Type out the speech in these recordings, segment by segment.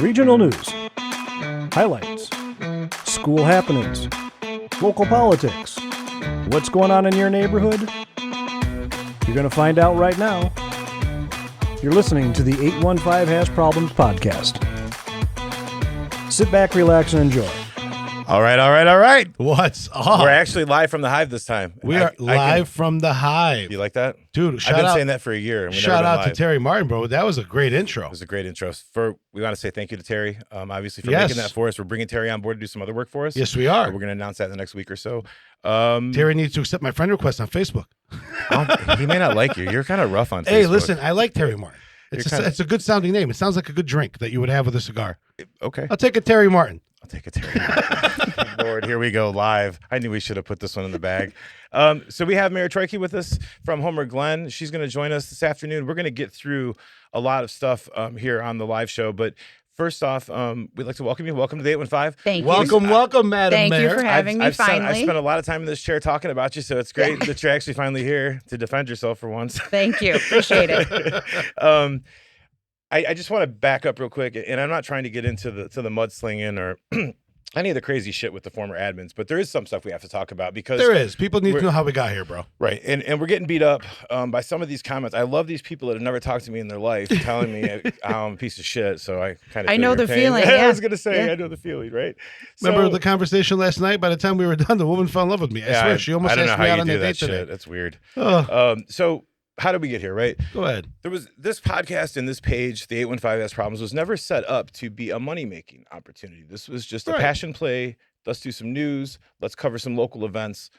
Regional news, highlights, school happenings, local politics, what's going on in your neighborhood? You're going to find out right now. You're listening to the 815 Has Problems podcast. Sit back, relax, and enjoy. All right. What's up? We're actually live from the Hive this time. We are live from the Hive. You like that? Dude, I've been saying that for a year. And shout out to Terry Martin, bro. That was a great intro. It was a great intro. We want to say thank you to Terry, obviously, for making that for us. We're bringing Terry on board to do some other work for us. Yes, we are. We're going to announce that in the next week or so. Terry needs to accept my friend request on Facebook. He may not like you. You're kind of rough on Facebook. Hey, listen, I like Terry Martin. It's a good sounding name. It sounds like a good drink that you would have with a cigar. Okay. I'll take a Terry Martin. I'll take a Terry Martin. Lord, here we go live. I knew we should have put this one in the bag. So we have Neitke-Troike with us from Homer Glen. She's going to join us this afternoon. We're going to get through a lot of stuff here on the live show, but first off, we'd like to welcome you. Welcome to the 815. Thank you. Welcome, Madam Thank Mayor. you for having me finally. I spent a lot of time in this chair talking about you, so it's great that you're actually finally here to defend yourself for once. Thank you. Appreciate it. I just want to back up real quick, and I'm not trying to get into the mudslinging or any of the crazy shit with the former admins, but there is some stuff we have to talk about because there is. People need to know how we got here, bro. Right, and we're getting beat up by some of these comments. I love these people that have never talked to me in their life telling me I'm a piece of shit, so I kind of I know the feeling. I Yeah. was going to say, I know the feeling, right? Remember the conversation last night? By the time we were done, the woman fell in love with me. I swear, she almost asked me out on a date today. That's weird. Oh. So how did we get here, right? Go ahead. There was this podcast and this page, the 815 Has Problems, was never set up to be a money-making opportunity. This was just a passion play. Let's do some news. Let's cover some local events.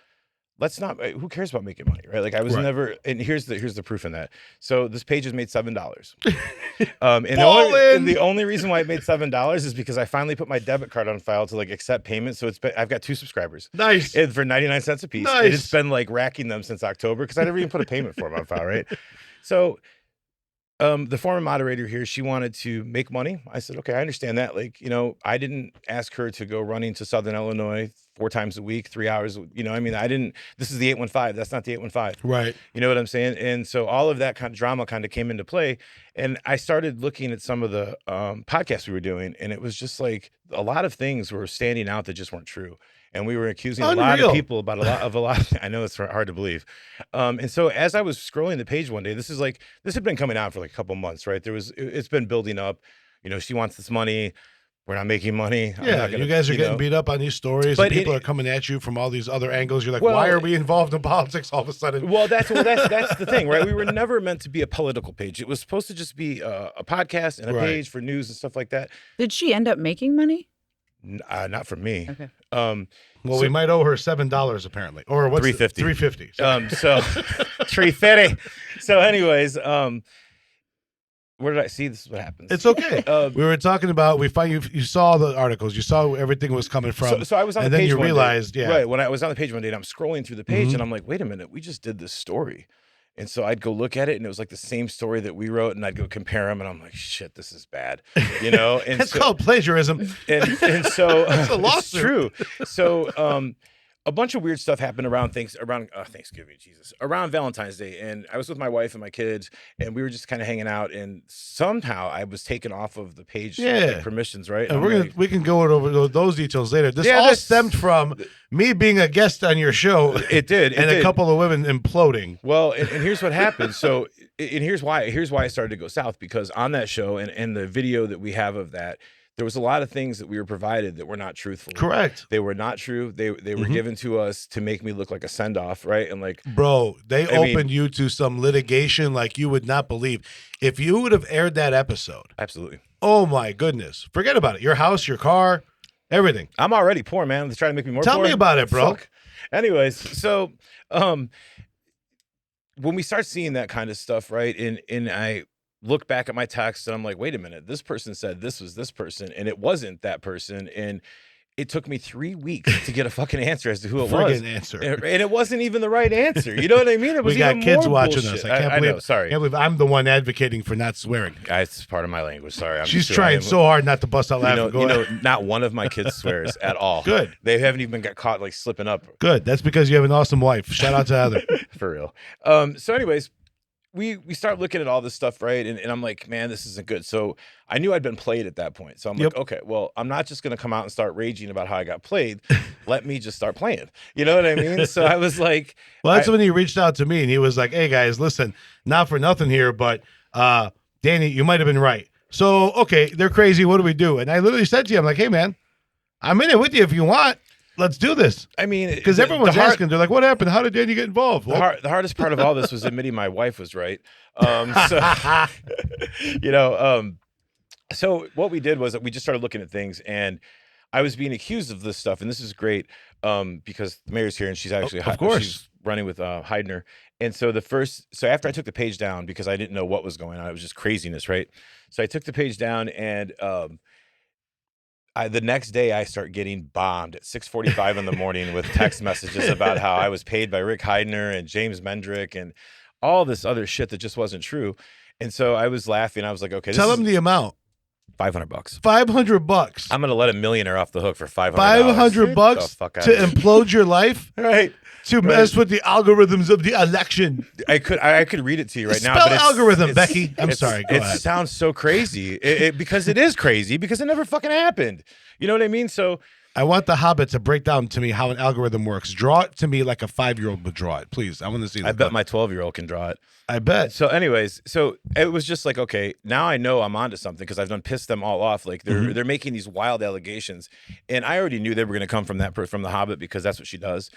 Let's not. Who cares about making money, right? Like I was never. And here's the proof in that. So this page has made $7. And the only reason why it made $7 is because I finally put my debit card on file to like accept payment. So I've got 2 subscribers. Nice. And for 99 cents a piece. Nice. And it's been like racking them since October because I never even put a payment for them on file, right? So. The former moderator here, she wanted to make money. I said, okay, I understand that. Like, I didn't ask her to go running to Southern Illinois 4 times a week, 3 hours. I mean, this is the 815. That's not the 815. Right. You know what I'm saying? And so all of that kind of drama kind of came into play. And I started looking at some of the podcasts we were doing. And it was just like a lot of things were standing out that just weren't true. And we were accusing a lot of people about a lot. I know it's hard to believe. And so as I was scrolling the page one day, this had been coming out for like a couple months, right? It's been building up. She wants this money. We're not making money. Yeah, you guys are getting beat up on these stories, and people are coming at you from all these other angles. You're like, why are we involved in politics all of a sudden? Well, that's the thing, right? We were never meant to be a political page. It was supposed to just be a podcast and a page for news and stuff like that. Did she end up making money? Not from me. Okay. We might owe her $7 apparently, or what's $3.50. $3.50. So $3.50. So, anyways, where did I see? This is what happens. It's okay. We were talking about. You saw the articles. You saw where everything was coming from. So I was on and the page. And then you realized, right when I was on the page one day, and I'm scrolling through the page, and I'm like, wait a minute, we just did this story. And so I'd go look at it, and it was like the same story that we wrote, and I'd go compare them, and I'm like, shit, this is bad, And it's called plagiarism. And so it's a lawsuit. It's true. So a bunch of weird stuff happened around Thanksgiving, around Valentine's Day, and I was with my wife and my kids, and we were just kind of hanging out, and somehow I was taken off of the page, like, permissions, right? And we can go over those details later. This all stemmed from me being a guest on your show. It did, and a couple of women imploding. Well, and here's what happened. So, and here's why I started to go south, because on that show and the video that we have of that, there was a lot of things that we were provided that were not truthful. Correct. They were not true. They were given to us to make me look like a send-off, right? And like, bro, they opened you to some litigation like you would not believe. If you would have aired that episode. Absolutely. Oh my goodness. Forget about it. Your house, your car, everything. I'm already poor, man. They're trying to make me more poor. Tell me about it, bro. Fuck. Anyways, so when we start seeing that kind of stuff, right? And I look back at my text and I'm like, wait a minute, this person said this was this person and it wasn't that person. And it took me 3 weeks to get a fucking answer as to who it was. Answer. And it wasn't even the right answer. You know what I mean? It was we got even kids more watching bullshit. us. I can't believe. I know, sorry. I can't believe I'm the one advocating for not swearing. It's part of my language. Sorry. She's trying so hard not to bust out laughing. Not one of my kids swears at all. Good. They haven't even got caught like slipping up. Good. That's because you have an awesome wife. Shout out to Heather. For real. So anyways, we start looking at all this stuff, right? And I'm like, man, this isn't good. So I knew I'd been played at that point. So I'm like, okay, well, I'm not just going to come out and start raging about how I got played. Let me just start playing. You know what I mean? So I was like, well, that's when he reached out to me and he was like, hey guys, listen, not for nothing here, but Danny, you might have been right. So, okay, they're crazy. What do we do? And I literally said to you, I'm like, hey man, I'm in it with you if you want. Let's do this. I mean, because everyone's asking, they're like, what happened? How did Danny get involved? The hardest part of all this was admitting my wife was right. So, so what we did was that we just started looking at things, and I was being accused of this stuff. And this is great because the mayor's here and she's actually, of course, she's running with Heidner. And so so after I took the page down, because I didn't know what was going on, it was just craziness, right? So I took the page down, and the next day I start getting bombed at 6:45 in the morning with text messages about how I was paid by Rick Heidner and James Mendrick and all this other shit that just wasn't true. And so I was laughing. I was like, okay, tell him the amount. $500. $500. I'm gonna let a millionaire off the hook for $500. $500 to implode your life, right? To mess with the algorithms of the election. I could read it to you right now. Spell but algorithm, Becky. I'm sorry. Go ahead. It sounds so crazy because it is crazy because it never fucking happened. You know what I mean? So I want the Hobbit to break down to me how an algorithm works. Draw it to me like a 5-year-old would draw it, please. I want to see. I bet my 12-year-old can draw it. I bet. So, anyways, so it was just like, okay, now I know I'm onto something because I've done pissed them all off. Like they're making these wild allegations, and I already knew they were going to come from the Hobbit because that's what she does.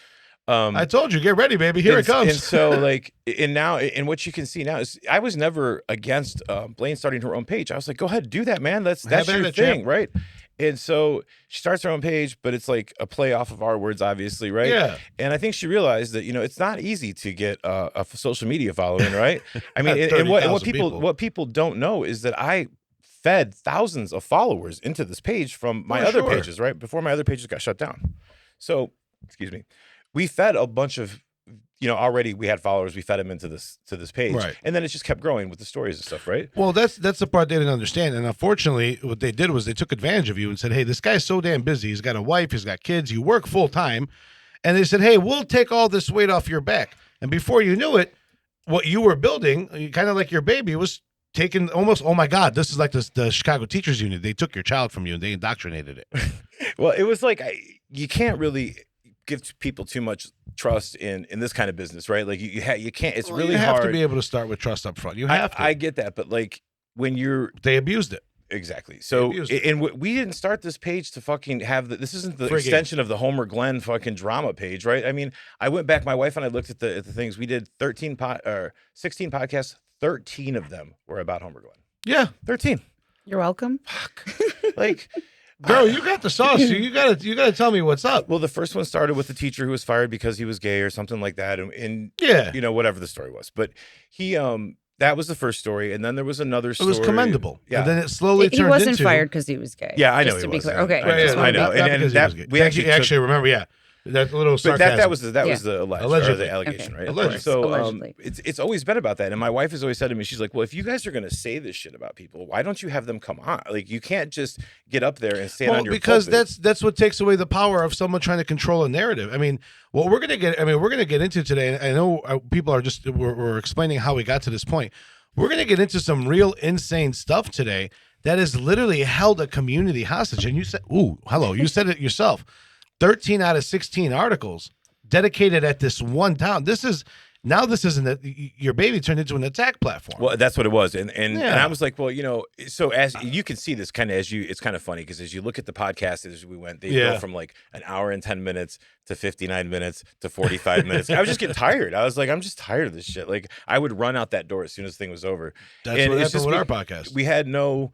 I told you, get ready, baby. Here it comes. And so, like, and what you can see now is I was never against Blaine starting her own page. I was like, go ahead, do that, man. That's your thing, right? And so she starts her own page, but it's like a play off of our words, obviously, right? Yeah. And I think she realized that, it's not easy to get a social media following, right? I mean, and what people don't know is that I fed thousands of followers into this page from my other pages, right? Before my other pages got shut down. So, excuse me. We fed a bunch of, already we had followers. We fed them into this page, right? And then it just kept growing with the stories and stuff, right? Well, that's the part they didn't understand. And unfortunately, what they did was they took advantage of you and said, "Hey, this guy's so damn busy. He's got a wife. He's got kids. You work full time," and they said, "Hey, we'll take all this weight off your back." And before you knew it, what you were building, kind of like your baby, was taken almost. Oh my God, this is like the Chicago Teachers Union. They took your child from you and they indoctrinated it. Well, it was like you can't really give people too much trust in this kind of business, right? Like you can't. It's really hard. You have to be able to start with trust up front. You have to. I get that, but like when they abused it. Exactly. So we didn't start this page to fucking have this isn't the extension of the Homer Glen fucking drama page, right? I mean, I went back. My wife and I looked at the things we did. 16 podcasts. 13 of them were about Homer Glen. Yeah, 13. You're welcome. Fuck. Like. Girl, you got the sauce. So you gotta tell me what's up. Well, the first one started with the teacher who was fired because he was gay or something like that, and yeah, whatever the story was. But he that was the first story, and then there was another story. It was commendable. Yeah, and then it slowly turned into. He wasn't fired because he was gay. Yeah, I know just he to be was. clear. Okay, right, I know. And that we actually remember. Yeah. That little sarcasm. That was the alleged allegation, okay. right? Allegedly. So Allegedly. It's always been about that. And my wife has always said to me, she's like, well, if you guys are going to say this shit about people, why don't you have them come on? Like, you can't just get up there and stand on your because pulpit. that's what takes away the power of someone trying to control a narrative. I mean, what we're gonna get into today. And I know people are we're explaining how we got to this point. We're gonna get into some real insane stuff today that has literally held a community hostage. And you said, you said it yourself. 13 out of 16 articles dedicated at this one town. This isn't your baby turned into an attack platform. Well, that's what it was. And I was like, well, so as you can see this kind of it's kind of funny because as you look at the podcast as we went, they go from like an hour and 10 minutes to 59 minutes to 45 minutes. I was just getting tired. I was like, I'm just tired of this shit. Like I would run out that door as soon as the thing was over. That's what happened with our podcast. We had no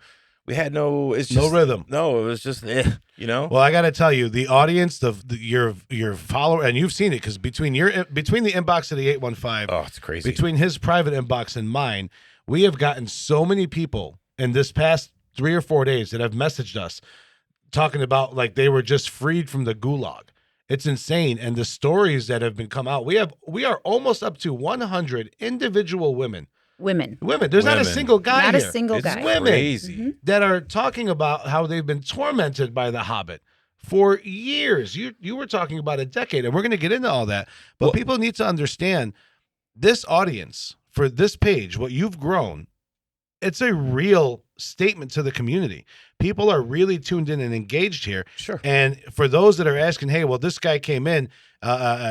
rhythm. No, it was just, Well, I got to tell you, the audience, your follower, and you've seen it because between the inbox of the 815, oh, it's crazy. Between his private inbox and mine, we have gotten so many people in this past 3 or 4 days that have messaged us talking about like they were just freed from the gulag. It's insane, and the stories that have been come out, we are almost up to 100 individual women. There's not a single guy here. Not a single guy. It's women crazy. that are talking about how they've been tormented by the Hobbit for years. You were talking about a decade, and we're going to get into all that. But people need to understand this audience, for this page, what you've grown, it's a real statement to the community. People are really tuned in and engaged here. Sure. And for those that are asking, hey, well, this guy came in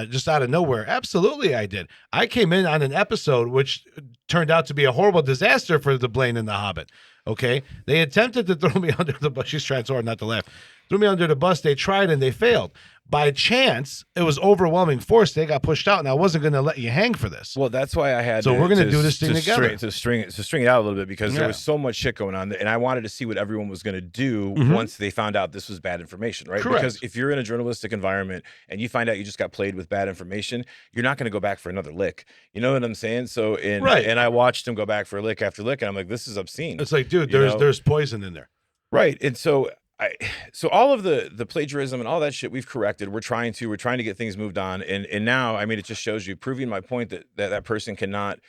just out of nowhere. Absolutely, I did. I came in on an episode which turned out to be a horrible disaster for the Blaine and the Hobbit. Okay. They attempted to throw me under the bus. She's trying so hard not to laugh. Threw me under the bus. They tried and they failed. By chance, it was overwhelming force. They got pushed out, and I wasn't going to let you hang for this. Well, that's why I had. So we're going to do this thing together to string it out a little bit because there was so much shit going on, and I wanted to see what everyone was going to do once they found out this was bad information, right? Correct. Because if you're in a journalistic environment and you find out you just got played with bad information, you're not going to go back for another lick. You know what I'm saying? So, and I watched him go back for lick after lick, and I'm like, this is obscene. It's like, dude, there's poison in there, right? And so. So all of the plagiarism and all that shit we've corrected. We're trying to get things moved on, and now I mean it just shows you, proving my point that person cannot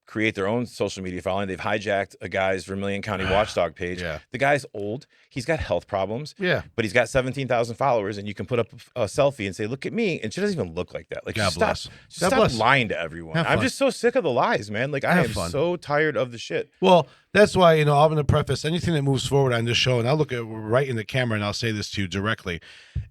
create their own social media following. They've hijacked a guy's Vermilion County Watchdog page. Yeah. The guy's old. He's got health problems. Yeah. But he's got 17,000 followers, and you can put up a selfie and say, "Look at me," and she doesn't even look like that. Like, God bless. Stop lying to everyone. I'm just so sick of the lies, man. Like, I am so tired of the shit. Well, that's why, I'm going to preface anything that moves forward on this show, and I'll look at right in the camera and I'll say this to you directly.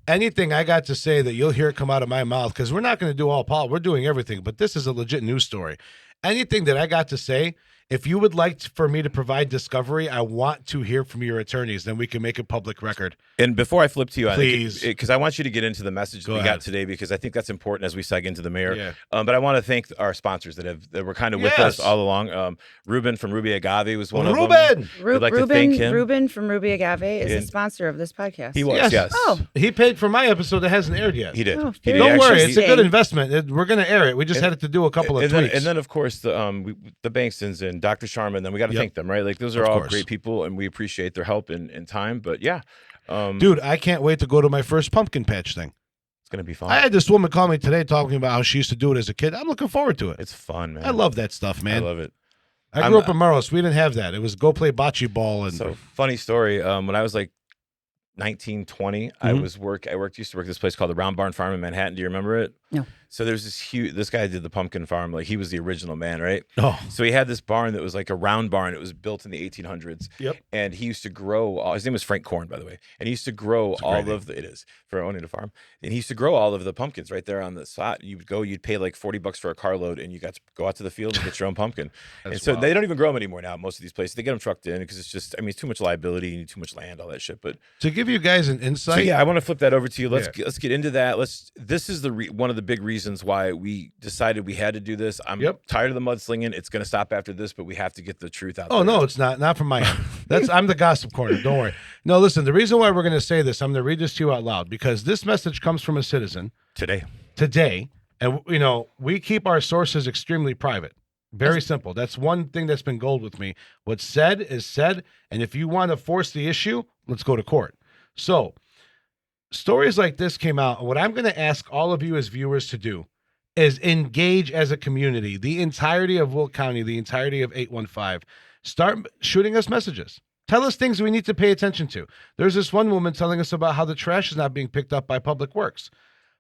Anything I got to say that you'll hear come out of my mouth, because we're not going to do all we're doing everything, but this is a legit news story. Anything that I got to say, if you would like for me to provide discovery, I want to hear from your attorneys. Then we can make a public record. And before I flip to you, please, because I want you to get into the message that we got today, because I think that's important as we seg into the mayor. Yeah. But I want to thank our sponsors that were kind of with us all along. Ruben from Ruby Agave was one of them. Ruben, thank him. Ruben from Ruby Agave is a sponsor of this podcast. He was, yes. Oh. He paid for my episode that hasn't aired yet. He did. Oh, Don't worry, it's a good investment. We're going to air it. We just had to do a couple of tweaks. And then, of course, the Bankstons and Dr. Sharma, and then we got to thank them, right? Like, those are all great people, and we appreciate their help and time. But yeah. Dude, I can't wait to go to my first pumpkin patch thing. It's going to be fun. I had this woman call me today talking about how she used to do it as a kid. I'm looking forward to it. It's fun, man. I love that stuff, man. I love it. I grew up in Morris. We didn't have that. It was go play bocce ball. And so, funny story. When I was like 19, 20, I used to work at this place called the Round Barn Farm in Manhattan. Do you remember it? No. So there's this guy did the pumpkin farm. Like, he was the original man, right? Oh. So he had this barn that was like a round barn. It was built in the 1800s. Yep. And he used to grow, his name was Frank Korn, by the way. And he used to grow it is for owning a farm. And he used to grow all of the pumpkins right there on the spot. You would go, you'd pay like $40 for a carload, and you got to go out to the field and get your own pumpkin. And so they don't even grow them anymore now, most of these places. They get them trucked in because it's just, it's too much liability. You need too much land, all that shit. But to give you guys an insight. So yeah, I want to flip that over to you. Let's get into that. This is one of the big reasons why we decided we had to do this. I'm tired of the mudslinging. It's going to stop after this, but we have to get the truth out there. Oh, no, it's not from my end. I'm the gossip corner. Don't worry. No, listen, the reason why we're going to say this, I'm going to read this to you out loud, because this message comes from a citizen. Today. And, we keep our sources extremely private. Very simple. That's one thing that's been gold with me. What's said is said. And if you want to force the issue, let's go to court. So stories like this came out. And what I'm going to ask all of you as viewers to do is engage as a community, the entirety of Will County, the entirety of 815. Start shooting us messages. Tell us things we need to pay attention to. There's this one woman telling us about how the trash is not being picked up by Public Works.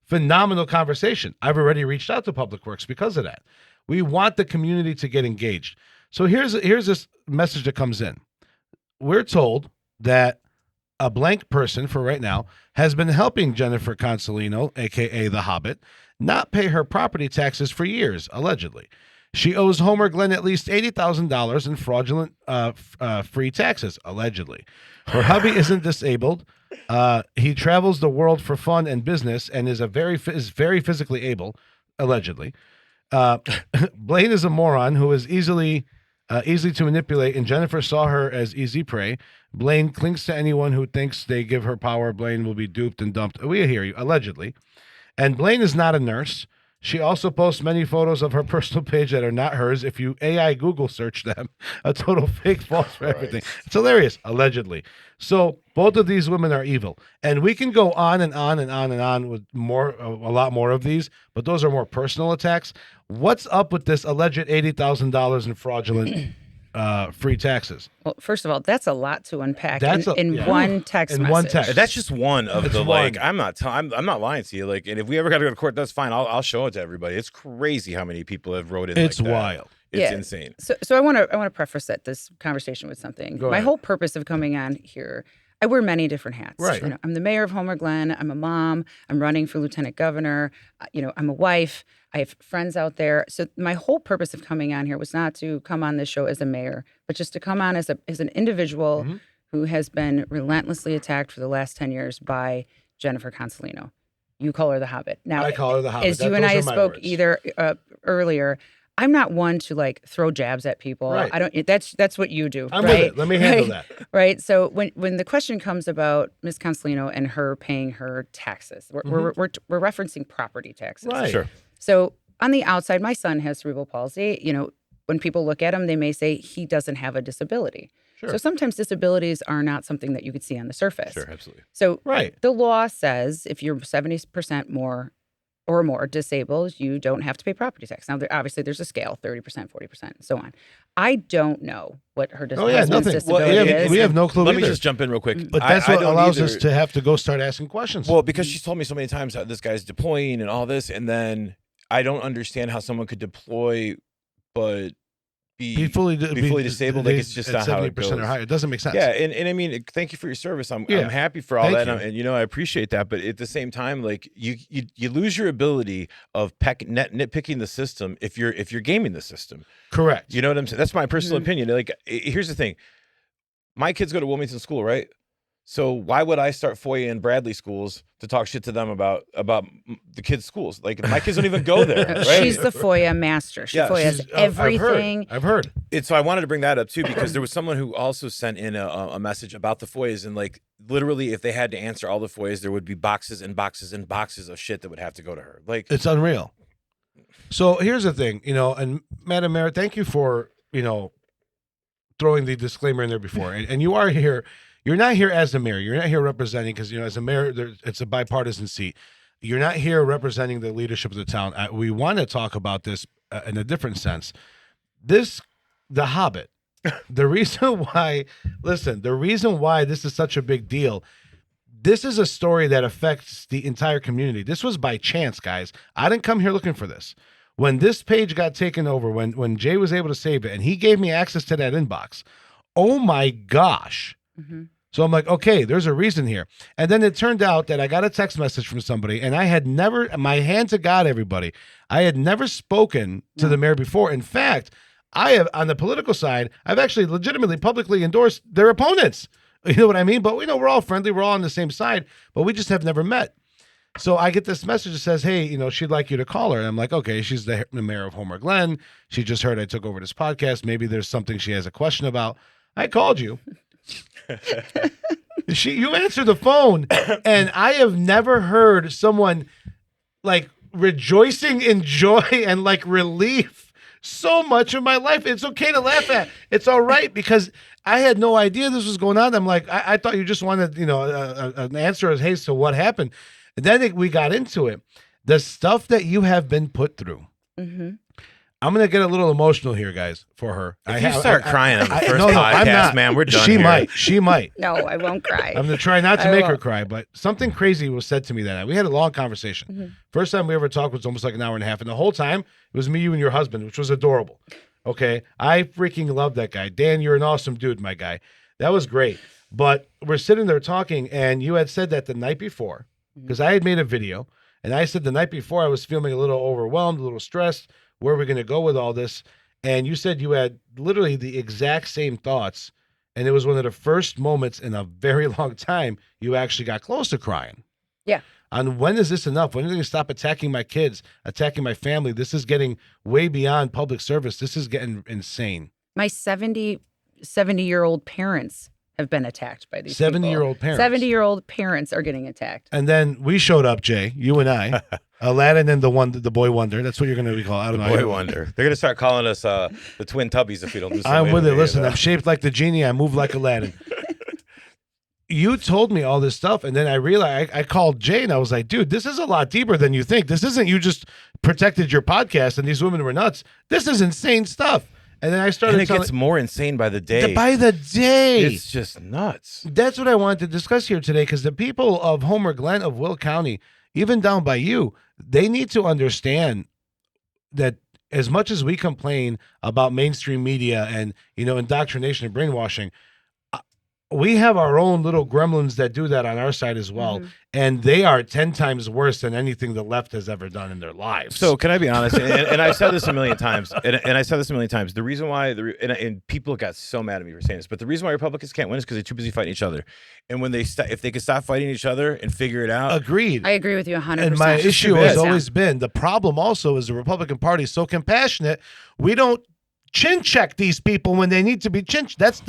Phenomenal conversation. I've already reached out to Public Works because of that. We want the community to get engaged. So here's this message that comes in. We're told that a blank person, for right now, has been helping Jennifer Consolino, a.k.a. The Hobbit, not pay her property taxes for years, allegedly. She owes Homer Glen at least $80,000 in fraudulent free taxes, allegedly. Her hubby isn't disabled. He travels the world for fun and business and is very physically able, allegedly. Blaine is a moron who is easily to manipulate, and Jennifer saw her as easy prey. Blaine clings to anyone who thinks they give her power. Blaine will be duped and dumped. We hear you, allegedly. And Blaine is not a nurse. She also posts many photos of her personal page that are not hers. If you AI Google search them, a total fake, false for everything. It's hilarious, allegedly. So both of these women are evil. And we can go on and on and on and on with a lot more of these, but those are more personal attacks. What's up with this alleged $80,000 in fraudulent free taxes? Well, first of all, that's a lot to unpack in one text message. One text. That's just one of the like. I'm not lying to you. Like, and if we ever got to go to court, that's fine. I'll show it to everybody. It's crazy how many people have wrote in. It's like that. wild. It's insane. So I want to preface this conversation with something. Go My ahead. whole purpose of coming on here, I wear many different hats. Right. I'm the mayor of Homer Glen. I'm a mom. I'm running for lieutenant governor. I'm a wife. I have friends out there. So my whole purpose of coming on here was not to come on this show as a mayor, but just to come on as an individual who has been relentlessly attacked for the last 10 years by Jennifer Consolino. You call her the Hobbit. Now, I call her the Hobbit. as you and I spoke earlier, I'm not one to throw jabs at people. Right. I don't. That's what you do. I'm right? with it. Let me handle that. Right. So when the question comes about Ms. Consolino and her paying her taxes, we're referencing property taxes. Right. Sure. So on the outside, my son has cerebral palsy. When people look at him, they may say he doesn't have a disability. Sure. So sometimes disabilities are not something that you could see on the surface. Sure, absolutely. So Right. the law says if you're 70% more or more disabled, you don't have to pay property tax. Now, obviously, there's a scale, 30%, 40%, and so on. I don't know what her husband's nothing. disability is. We have no clue Let either. me just jump in real quick. But that's what don't allows either. us to have to go start asking questions. Well, because she's told me so many times how this guy's deploying and all this, and then I don't understand how someone could deploy but be fully disabled. Like, it's just not how it goes. 70% or higher. It doesn't make sense. Yeah, and I mean, thank you for your service. I'm happy for all Thank that, you. and I appreciate that. But at the same time, like you lose your ability of nitpicking the system if you're gaming the system. Correct. You know what I'm saying? That's my personal opinion. Like, here's the thing: my kids go to Wilmington School, right? So why would I start FOIA in Bradley schools to talk shit to them about the kids' schools? Like, my kids don't even go there. Right? She's the FOIA master. She Yeah, FOIAs everything. I've heard. So I wanted to bring that up too, because there was someone who also sent in a message about the FOIAs, and like literally, if they had to answer all the FOIAs, there would be boxes and boxes and boxes of shit that would have to go to her. Like, It's unreal. So here's the thing, and Madam Mayor, thank you for, throwing the disclaimer in there before. And you are here. You're not here as the mayor. You're not here representing, because, as a mayor, it's a bipartisan seat. You're not here representing the leadership of the town. We want to talk about this in a different sense. The Hobbit, the reason why this is such a big deal, this is a story that affects the entire community. This was by chance, guys. I didn't come here looking for this. When this page got taken over, when Jay was able to save it, and he gave me access to that inbox, oh my gosh. Mm-hmm. So I'm like, okay, there's a reason here. And then it turned out that I got a text message from somebody, and I had never, my hand to God, everybody, I had never spoken to the mayor before. In fact, I have, on the political side, I've actually legitimately publicly endorsed their opponents. You know what I mean? But we're all friendly. We're all on the same side, but we just have never met. So I get this message that says, hey, she'd like you to call her. And I'm like, okay, she's the mayor of Homer Glen. She just heard I took over this podcast. Maybe there's something she has a question about. I called you. You answered the phone, and I have never heard someone like rejoicing in joy and like relief so much in my life. It's okay to laugh at. It's all right, because I had no idea this was going on. I'm like, I thought you just wanted, an answer as, hey, so what happened? And then we got into it. The stuff that you have been put through. Mm-hmm. I'm going to get a little emotional here, guys, for her. if you start crying on the first no, I'm podcast, not. man, we're done She here. She might. No, I won't cry. I'm going to try not to I make her won't. cry, but something crazy was said to me that night. We had a long conversation. Mm-hmm. First time we ever talked was almost like an hour and a half, and the whole time it was me, you, and your husband, which was adorable. Okay? I freaking love that guy. Dan, you're an awesome dude, my guy. That was great. But we're sitting there talking, and you had said that the night before, because I had made a video, and I said the night before I was feeling a little overwhelmed, a little stressed. Where are we going to go with all this? And you said you had literally the exact same thoughts. And it was one of the first moments in a very long time you actually got close to crying. Yeah. On when is this enough? When are you going to stop attacking my kids, attacking my family? This is getting way beyond public service. This is getting insane. My 70-year-old parents have been attacked by these 70-year-old parents. 70-year-old parents are getting attacked. And then we showed up, Jay, you and I, Aladdin and the boy wonder. That's what you're going to be called. I don't know. Boy wonder. They're gonna start calling us the twin tubbies if we don't do something. I'm with it. Listen, I'm shaped like the genie. I move like Aladdin. You told me all this stuff, and then I realized I called Jay, and I was like, dude, this is a lot deeper than you think. This isn't you just protected your podcast and these women were nuts. This is insane stuff. And then I started and it gets more insane by the day. by the day. It's just nuts. That's what I wanted to discuss here today, because the people of Homer Glen, of Will County, even down by you, they need to understand that as much as we complain about mainstream media and, indoctrination and brainwashing, we have our own little gremlins that do that on our side as well. Mm-hmm. And they are 10 times worse than anything the left has ever done in their lives. So can I be honest? And I've said this a million times. And I said this a million times. The reason why, and people got so mad at me for saying this, but the reason why Republicans can't win is because they're too busy fighting each other. And when if they could stop fighting each other and figure it out. Agreed. I agree with you 100%. And my issue has always been, the problem also is the Republican Party is so compassionate, we don't chin check these people when they need to be chin. That's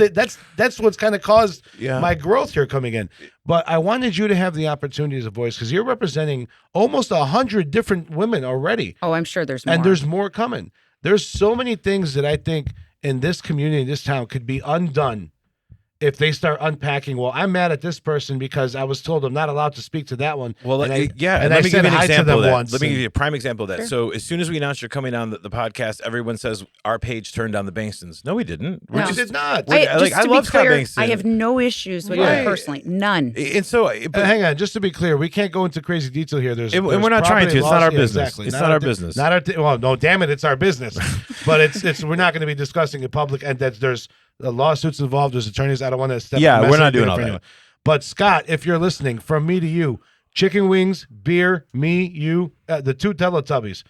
what's kind of caused my growth here coming in. But I wanted you to have the opportunity as a voice because you're representing almost 100 different women already. Oh, I'm sure there's more. And there's more coming. There's so many things that I think in this community, in this town, could be undone if they start unpacking. Well, I'm mad at this person because I was told I'm not allowed to speak to that one. Well, and let me give you said an hi to example them of that. once. Let me give you a prime example of that. Sure. So as soon as we announced you're coming on the podcast, everyone says our page turned down the Bankstons. No, we didn't. We did not. I love Scott Bankston. I have no issues with him personally. None. And so, hang on, just to be clear, we can't go into crazy detail here. There's and we're not trying to. It's not our business. Exactly. It's not our business. Well, no, damn it, it's our business. But it's we're not going to be discussing in public, and that there's lawsuits involved. There's attorneys. I don't want to step. Yeah, we're not doing all that. But Scott, if you're listening, from me to you, chicken wings, beer, me, you, the two Teletubbies.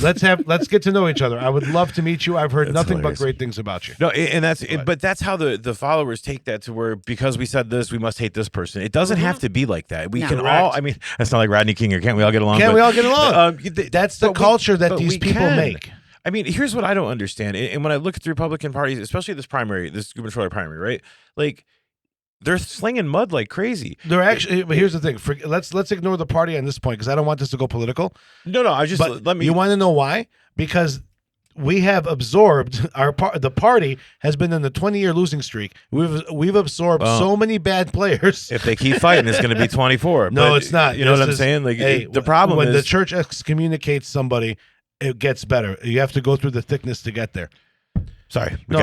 Let's get to know each other. I would love to meet you. I've heard nothing but great things about you. No, and that's it, but that's how the followers take that to where because we said this, we must hate this person. It doesn't have to be like that. We can all. I mean, that's not like Rodney King or can't we all get along? Can't we all get along? That's the culture that these people make. I mean, here's what I don't understand. And when I look at the Republican parties, especially this gubernatorial primary, right? Like, they're slinging mud like crazy. They're actually, but here's the thing. Let's ignore the party on this point because I don't want this to go political. No, I just You want to know why? Because we have absorbed the party has been in the 20-year losing streak. We've absorbed so many bad players. If they keep fighting, it's going to be 24. No, it's not. You know what I'm saying? Like, the problem when is the church excommunicates somebody, it gets better. You have to go through the thickness to get there. Sorry, we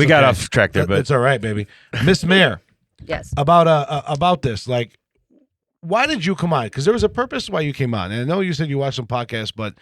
got off track there, but it's all right, baby. Miss Mayor. Yes. About this, like, why did you come on? Because there was a purpose why you came on. And I know you said you watched some podcasts, but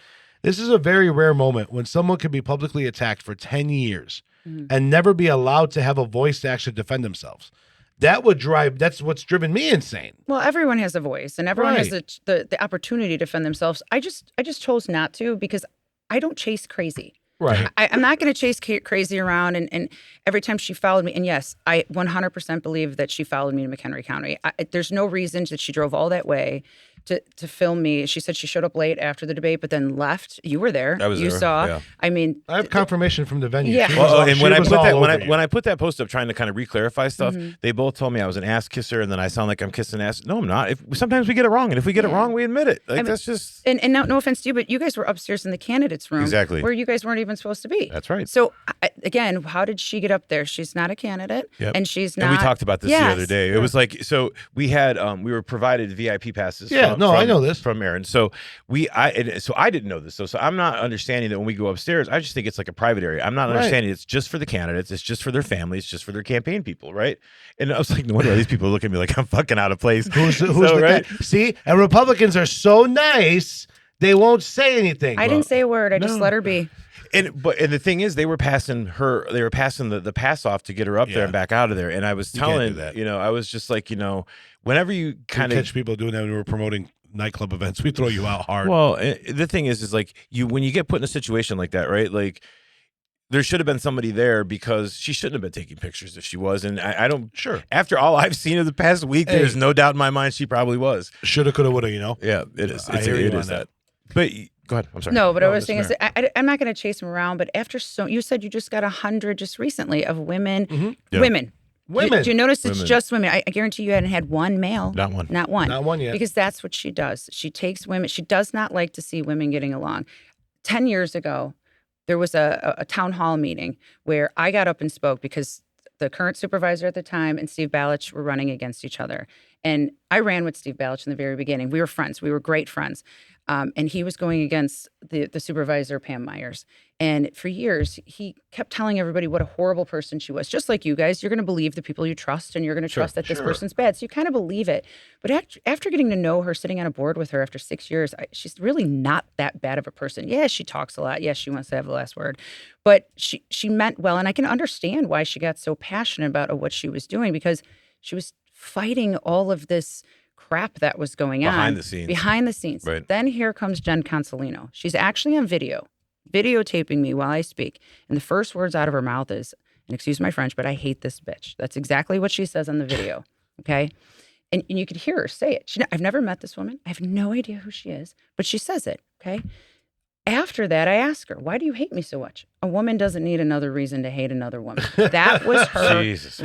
this is a very rare moment when someone can be publicly attacked for 10 years and never be allowed to have a voice to actually defend themselves. That's what's driven me insane. Well, everyone has a voice and everyone has the opportunity to defend themselves. I just chose not to because I don't chase crazy. Right. I'm not going to chase crazy around. And every time she followed me, and yes, I 100% believe that she followed me to McHenry County. There's no reason that she drove all that way to film me. She said she showed up late after the debate, but then left. You were there. I was there. You saw. Yeah. I mean, I have confirmation from the venue. Yeah. And when I put that post up trying to kind of re-clarify stuff, they both told me I was an ass kisser, and then I sound like I'm kissing ass. No, I'm not. Sometimes we get it wrong, and if we get it wrong, we admit it. Like, that's just. And no offense to you, but you guys were upstairs in the candidates room, exactly, where you guys weren't even supposed to be. That's right. So again, how did she get up there? She's not a candidate, and she's not. And we talked about this the other day. It was like, so we had we were provided VIP passes. Yeah, I know this from Aaron. So I didn't know this. So I'm not understanding that when we go upstairs, I just think it's like a private area. I'm not understanding it's just for the candidates. It's just for their families. It's just for their campaign people, right? And I was like, no wonder these people look at me like I'm fucking out of place. Who's the right? See, and Republicans are so nice, they won't say anything. I didn't say a word. I just let her be. And the thing is, they were passing the pass off to get her up there and back out of there. And I was telling, I was just like, whenever you kind of catch people doing that when we were promoting nightclub events, we throw you out hard. Well, the thing is like when you get put in a situation like that, right? Like, there should have been somebody there because she shouldn't have been taking pictures if she was. And I don't. Sure. After all I've seen of the past week, there's no doubt in my mind she probably was. Shoulda, coulda, woulda. Yeah, it is. It is that. But go ahead. I'm sorry. No, but I was saying is I'm not going to chase him around. But you said you just got 100 just recently of women. Women. Do you notice it's just women? I guarantee you hadn't had one male. Not one. Not one yet. Because that's what she does. She takes women. She does not like to see women getting along. 10 years ago, there was a town hall meeting where I got up and spoke because the current supervisor at the time and Steve Balich were running against each other. And I ran with Steve Balich in the very beginning. We were friends. We were great friends. and he was going against the supervisor, Pam Myers. And for years, he kept telling everybody what a horrible person she was. Just like you guys, you're going to believe the people you trust, and you're going to trust that this person's bad. So you kind of believe it. But after getting to know her, sitting on a board with her after 6 years, she's really not that bad of a person. Yeah, she talks a lot. Yes, she wants to have the last word. But she meant well, and I can understand why she got so passionate about what she was doing, because she was fighting all of this crap that was going on behind the scenes. Right. Then here comes Jen Consolino. She's actually on videotaping me while I speak. And the first words out of her mouth is, and excuse my French, but I hate this bitch. That's exactly what she says on the video. Okay. And you could hear her say it. I've never met this woman. I have no idea who she is, but she says it. Okay. After that, I ask her, why do you hate me so much? A woman doesn't need another reason to hate another woman. That was her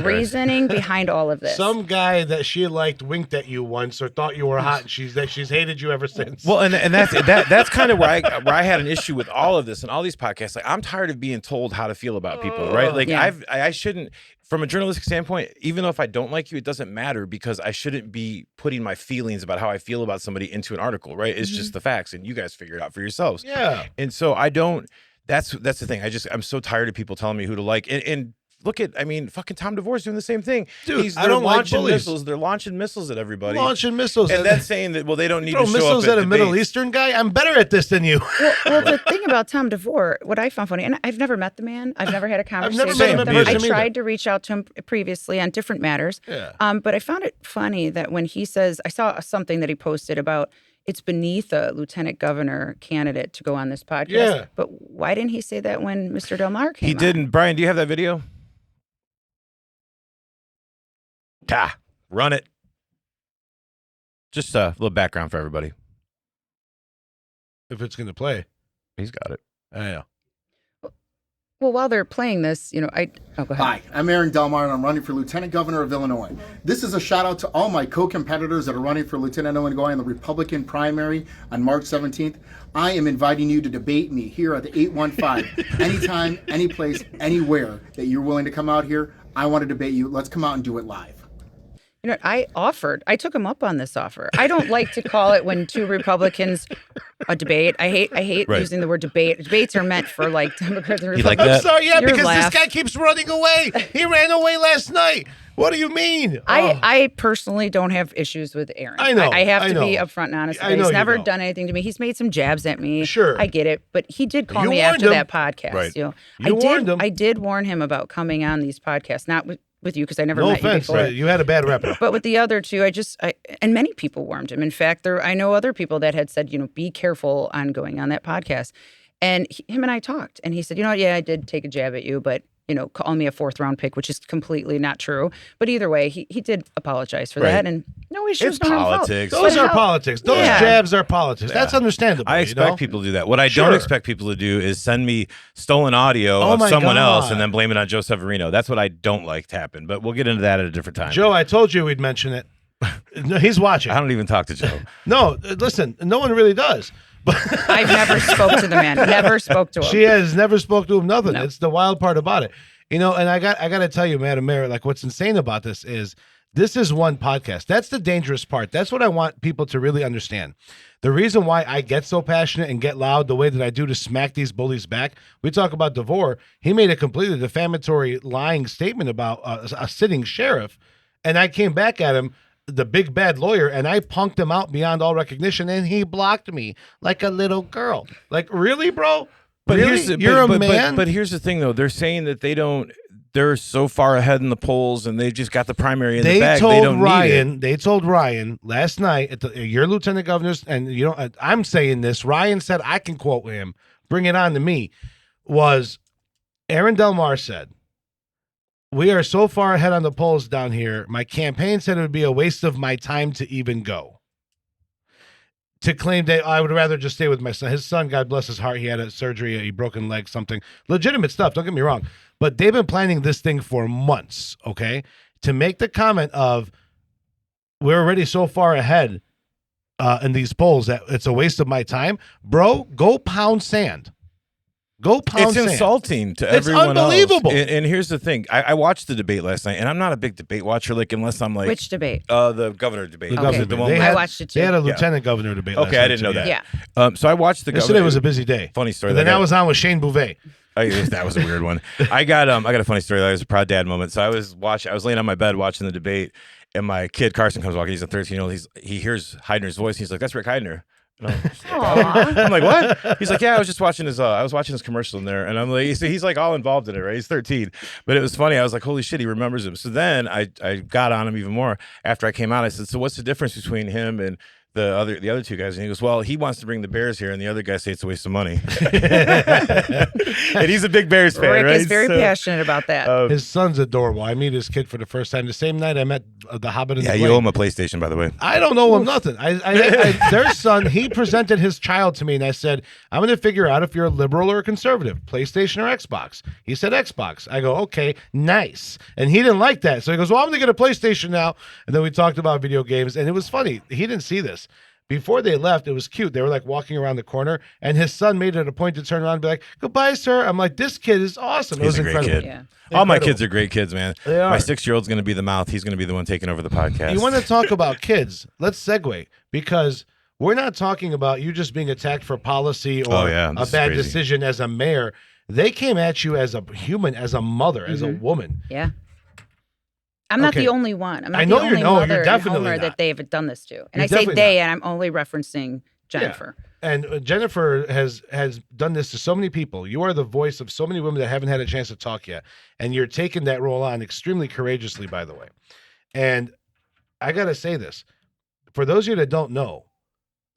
reasoning behind all of this. Some guy that she liked winked at you once or thought you were hot, and she's hated you ever since. Well, and that's kind of where I had an issue with all of this and all these podcasts. Like, I'm tired of being told how to feel about people, right? Like, I shouldn't. From a journalistic standpoint, even though if I don't like you, it doesn't matter, because I shouldn't be putting my feelings about how I feel about somebody into an article, right? It's just the facts, and you guys figure it out for yourselves. Yeah. And so I don't. That's the thing. I'm so tired of people telling me who to like. And look at, fucking Tom DeVore's doing the same thing. Dude, I don't like bullies. Missiles. They're launching missiles at everybody. Launching missiles. And that's saying that, well, they don't need to show missiles up at a debates. Middle Eastern guy? I'm better at this than you. Well, the thing about Tom DeVore, what I found funny, and I've never met the man. I've never had a conversation never met him with in him. person I tried to reach out to him previously on different matters. Yeah. But I found it funny that when he says, I saw something that he posted about, it's beneath a lieutenant governor candidate to go on this podcast. Yeah. But why didn't he say that when Mr. Del Mar came He didn't. Brian, do you have that video? Run it. Just a little background for everybody. If it's going to play. He's got it. Yeah. Well, while they're playing this, go ahead. Hi, I'm Aaron Delmar, and I'm running for Lieutenant Governor of Illinois. This is a shout out to all my co-competitors that are running for Lieutenant of Illinois in the Republican primary on March 17th. I am inviting you to debate me here at the 815. Anytime, any place, anywhere that you're willing to come out here, I want to debate you. Let's come out and do it live. I took him up on this offer. I don't like to call it when two Republicans debate. I hate using the word debate. Debates are meant for like Democrats and Republicans. Like that? I'm sorry, yeah, because laugh. this guy keeps running away. He ran away last night. What do you mean? I personally don't have issues with Aaron. I know. I have to know. be upfront and honest. I know He's you never don't. done anything to me. He's made some jabs at me. Sure. I get it. But he did call You me warned after him. that podcast. Right. You warned him. I did warn him about coming on these podcasts, not with you, because I never No met offense. you before. You had a bad rep. But with the other two, and many people warned him. In fact, I know other people that had said, be careful on going on that podcast. And him and I talked, and he said, yeah, I did take a jab at you, but call me a 4th round pick, which is completely not true. But either way, he did apologize for that, and no issues. It's politics. Those are politics. Those jabs are politics. That's understandable. I expect people to do that. What I don't expect people to do is send me stolen audio of someone else and then blame it on Joe Severino. That's what I don't like to happen. But we'll get into that at a different time. Joe, I told you we'd mention it. No, he's watching. I don't even talk to Joe. No, listen, no one really does. I've never spoke to the man. Never spoke to him. She has never spoke to him. Nothing. No. It's the wild part about it. And I got to tell you, Madam Mayor, like what's insane about this is one podcast. That's the dangerous part. That's what I want people to really understand. The reason why I get so passionate and get loud the way that I do to smack these bullies back, we talk about DeVore. He made a completely defamatory, lying statement about a sitting sheriff, and I came back at him, the big bad lawyer, and I punked him out beyond all recognition, and he blocked me like a little girl. Like, really, bro? But really? You're a man? But here's the thing, though. They're saying that they're so far ahead in the polls, and they've just got the primary in the bag. They don't need it. They told Ryan last night at your lieutenant governor's, and I'm saying this. Ryan said, I can quote him. Bring it on to me. Was Aaron Delmar said, "We are so far ahead on the polls down here. My campaign said it would be a waste of my time to even go." To claim that I would rather just stay with my son. His son, God bless his heart, he had a surgery, a broken leg, something. Legitimate stuff, don't get me wrong. But they've been planning this thing for months, okay? To make the comment of, we're already so far ahead in these polls that it's a waste of my time. Bro, go pound sand. Go pound It's sand. insulting to It's everyone unbelievable. else. And here's the thing. I watched the debate last night, and I'm not a big debate watcher, like, unless I'm like... Which debate? The governor debate. The Okay. governor. The one They where- I had- watched it too. They had a lieutenant governor debate. last Okay, I night, didn't know too, that. Yeah. So I watched the Yesterday governor... was a busy day. Funny story. And then I was on with Shane Bouvet. That was a weird one. I got a funny story. That was a proud dad moment. So I was laying on my bed watching the debate, and my kid Carson comes walking. He's a 13-year-old. He hears Heidner's voice. He's like, "That's Rick Heidner." And I'm like, "What?" He's like, "Yeah, I was just watching his commercial in there." And I'm like, he's like all involved in it, right? He's 13. But it was funny. I was like, "Holy shit, he remembers him." So then I got on him even more after I came out. I said, "So what's the difference between him and the other two guys?" And he goes, "Well, he wants to bring the Bears here, and the other guys say it's a waste of money." And he's a big Bears fan, Rick right? is very passionate about that. His son's adorable. I meet his kid for the first time. The same night I met the Hobbit and Yeah, the you Glen. owe him a PlayStation, by the way. I don't know him nothing. Their son, he presented his child to me, and I said, "I'm going to figure out if you're a liberal or a conservative, PlayStation or Xbox." He said Xbox. I go, "Okay, nice." And he didn't like that, so he goes, "Well, I'm going to get a PlayStation now." And then we talked about video games, and it was funny. He didn't see this. Before they left, it was cute. They were like walking around the corner, and his son made it a point to turn around and be like, "Goodbye, sir." I'm like, "This kid is awesome." It He's was a great incredible. kid. Yeah. All my Incredible. kids are great kids, man. They are. My 6-year-old's going to be the mouth. He's going to be the one taking over the podcast. You want to talk about kids? Let's segue, because we're not talking about you just being attacked for policy or Oh, yeah, a this is bad crazy. decision as a mayor. They came at you as a human, as a mother, as a woman. Yeah. I'm not Okay. the only one. I'm not I know the you're only no, mother you're and definitely Homer not. that they've done this to. And You're I say definitely they, not. and I'm only referencing Jennifer. And Jennifer has done this to so many people. You are the voice of so many women that haven't had a chance to talk yet, and you're taking that role on extremely courageously, by the way. And I gotta say this, for those of you that don't know,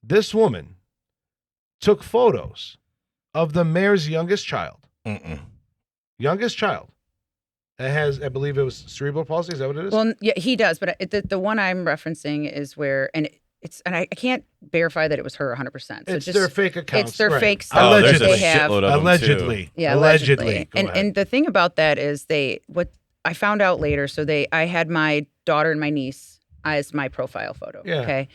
this woman took photos of the mayor's youngest child. Youngest child. That has, I believe it was cerebral palsy. Is that what it is? Well, yeah, he does, but the one I'm referencing is where, and I can't verify that it was her 100%. So it's just, their fake accounts. It's their right. fake stuff Oh, that there's a they have. shitload of them, Allegedly. Yeah, allegedly. Go ahead. And the thing about that is what I found out later. So I had my daughter and my niece as my profile photo. Yeah. Okay.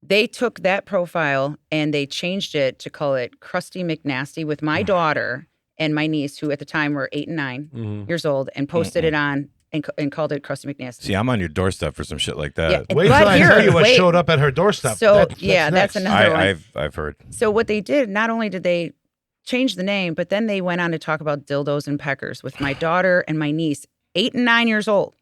They took that profile and they changed it to call it Krusty McNasty with my daughter and my niece, who at the time were 8 and 9 years old, and posted it on and called it Krusty McNasty. See, I'm on your doorstep for some shit like that. Yeah, Wait but till I here- tell you what wait. showed up at her doorstep. So That's that's next. another one. I've heard. So what they did, not only did they change the name, but then they went on to talk about dildos and peckers with my daughter and my niece, 8 and 9 years old,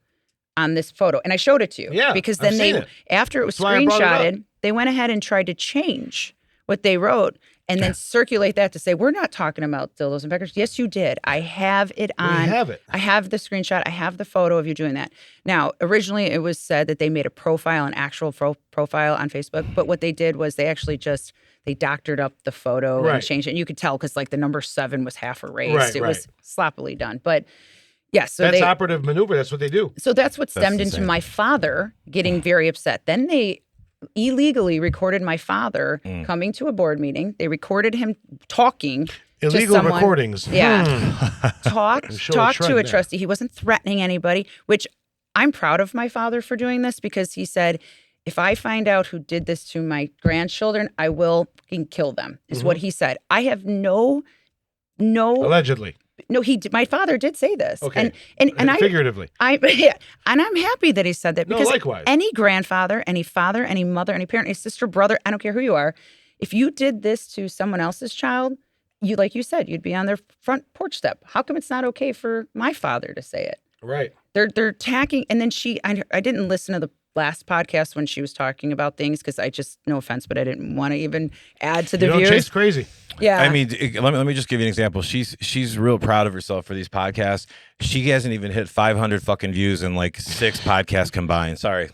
on this photo. And I showed it to you. Yeah, Because I've then seen it. after it was That's why I brought it up. screenshotted, they went ahead and tried to change what they wrote and then circulate that to say, we're not talking about dildos and peckers. Yes, you did. I have it on. We have it. I have the screenshot. I have the photo of you doing that. Now, originally it was said that they made a profile, an actual profile on Facebook. But what they did was they actually they doctored up the photo Right. and changed it. And you could tell because like the number 7 was half erased. Right, It right. was sloppily done. But yes, so That's operative maneuver. That's what they do. so that's what stemmed insane. into my father getting very upset. Then they illegally recorded my father coming to a board meeting. They recorded him talking Illegal to someone. recordings. Yeah. Talk Show a to trend a there. trustee. He wasn't threatening anybody, which I'm proud of my father for doing this because he said, if I find out who did this to my grandchildren, I will fucking kill them, is what he said. I have no, Allegedly. my father did say this. Okay. And Figuratively. yeah, and I'm happy that he said that No, because likewise. any grandfather, any father, any mother, any parent, any sister, brother, I don't care who you are, if you did this to someone else's child, you like you said, you'd be on their front porch step. How come it's not okay for my father to say it? Right. They're attacking, and then I didn't listen to the last podcast when she was talking about things because I just, no offense, but I didn't want to even add to the You don't views. chase crazy. Yeah, I mean, let me just give you an example. She's real proud of herself for these podcasts. She hasn't even hit 500 fucking views in like 6 podcasts combined. Sorry,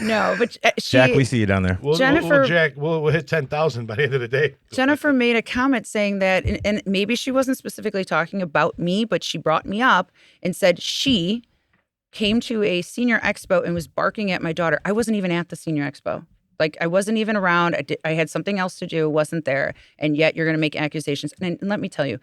no, but she, Jack. We see you down there. Jennifer- Jack, we'll hit 10,000 by the end of the day. Jennifer made a comment saying that, and maybe she wasn't specifically talking about me, but she brought me up and said she came to a senior expo and was barking at my daughter. I wasn't even at the senior expo. Like, I wasn't even around. I had something else to do, wasn't there. And yet you're going to make accusations. And let me tell you,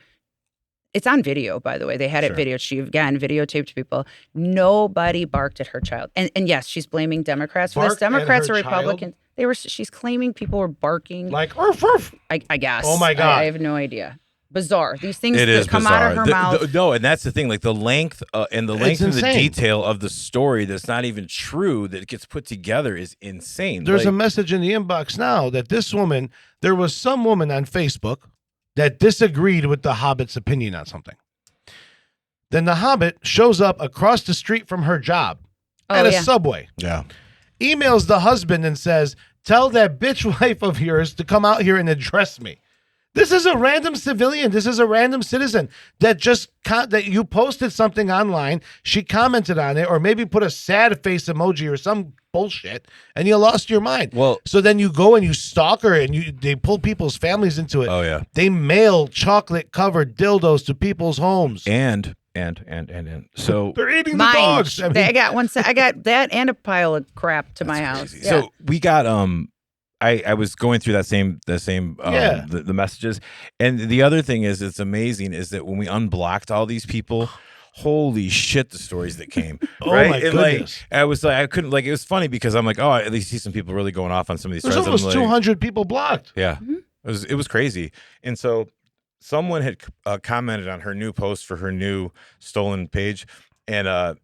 it's on video, by the way. They had it videoed. She, again, videotaped people. Nobody barked at her child. And yes, she's blaming Democrats for this. Barked at Democrats her or Republicans. She's claiming people were barking. Like, "Arf, arf." I guess. Oh, my God. I have no idea. bizarre. These things It that is come bizarre. out of her mouth. No, and that's the thing. Like the length and the length and the insane. detail of the story that's not even true that gets put together is insane. There's a Like, message in the inbox now that this woman, there was some woman on Facebook that disagreed with the Hobbit's opinion on something. Then the Hobbit shows up across the street from her job at a Subway. yeah. Emails the husband and says, "Tell that bitch wife of yours to come out here and address me." This is a random civilian. This is a random citizen that just that you posted something online. She commented on it, or maybe put a sad face emoji or some bullshit, and you lost your mind. Well, So then you go and you stalk her, and they pull people's families into it. oh yeah. They mail chocolate covered dildos to people's homes. And so They're eating the Mine. dogs. I mean, I got I got that and a pile of crap to my house. crazy. Yeah. So we got I was going through the same Yeah. the messages, and the other thing is it's amazing is that when we unblocked all these people, holy shit, the stories that came. Oh right? my And goodness. I was like, I couldn't, like, it was funny because I'm like, oh, at least see some people really going off on some of these there's threads. I'm almost like, 200 people blocked. yeah, it was crazy. And so someone had commented on her new post for her new stolen page, and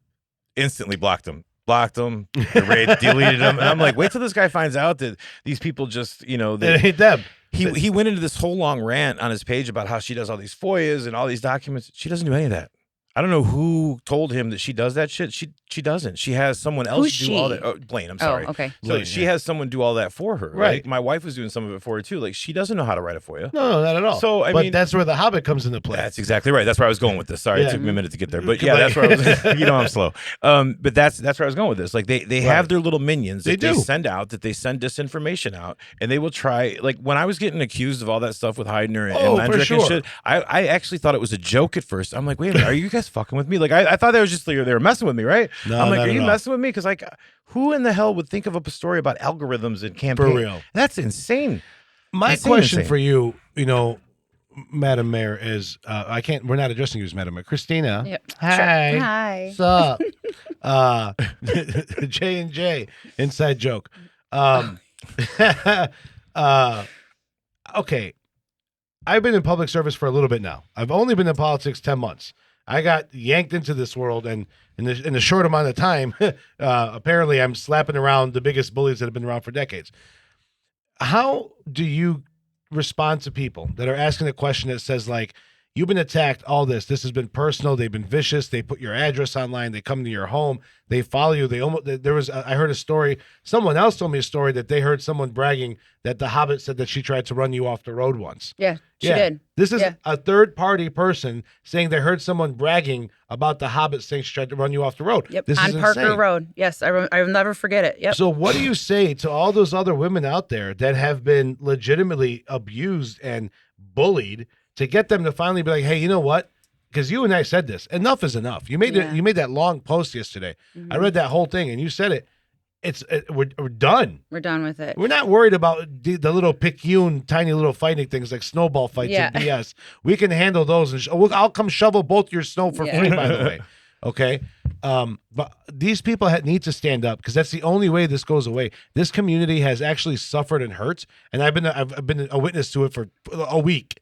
instantly blocked them. Deleted them, and I'm like, wait till this guy finds out that these people just, It ain't them. he went into this whole long rant on his page about how she does all these FOIAs and all these documents. She doesn't do any of that. I don't know who told him that she does that shit. She doesn't. She has someone else Who's do all she? that. Oh, Blaine, I'm sorry. Oh, okay. So Blaine, she yeah. has someone do all that for her. Right. Like, my wife was doing some of it for her too. Like, she doesn't know how to write a FOIA. No, not at all. So, I but mean- that's where the Hobbit comes into play. That's exactly right. That's where I was going with this. Sorry, Yeah. it took me a minute to get there, but yeah, that's where I was. I'm slow. But that's where I was going with this. Like they have their little minions that They do. send out, that they send disinformation out, and they will try. Like when I was getting accused of all that stuff with Heidner and Oh, for Landrick sure. and shit, I actually thought it was a joke at first. I'm like, wait a minute, are you guys fucking with me? Like I thought that was just they were messing with me, right? No, I'm like, not are at you all. messing with me? Because like, who in the hell would think of a story about algorithms and campaigns? For real. That's insane. My Insane, question insane. for you, Madam Mayor, is we're not addressing you as Madam Mayor. Christina. Yep. Hi. Sure. Hi. What's up? J&J, inside joke. Okay. I've been in public service for a little bit now. I've only been in politics 10 months. I got yanked into this world, and in a short amount of time, apparently I'm slapping around the biggest bullies that have been around for decades. How do you respond to people that are asking a question that says, like, you've been attacked, all this has been personal, they've been vicious, they put your address online, they come to your home, they follow you, I heard a story, someone else told me a story that they heard someone bragging that the Hobbit said that she tried to run you off the road once. Yeah, she did. This is Yeah. a third-party person saying they heard someone bragging about the Hobbit saying she tried to run you off the road. Yep. This On is Parker insane. Road. Yes, I'll never forget it. Yep. So what do you say to all those other women out there that have been legitimately abused and bullied to get them to finally be like, hey, you know what? Because you and I said this. Enough is enough. You made Yeah. you made that long post yesterday. Mhm. I read that whole thing, and you said it. We're done. We're done with it. We're not worried about the little picayune, tiny little fighting things like snowball fights Yeah. and BS. We can handle those, and I'll come shovel both your snow for Yeah. free. By the way, okay. But these people need to stand up because that's the only way this goes away. This community has actually suffered and hurt, and I've been a witness to it for a week.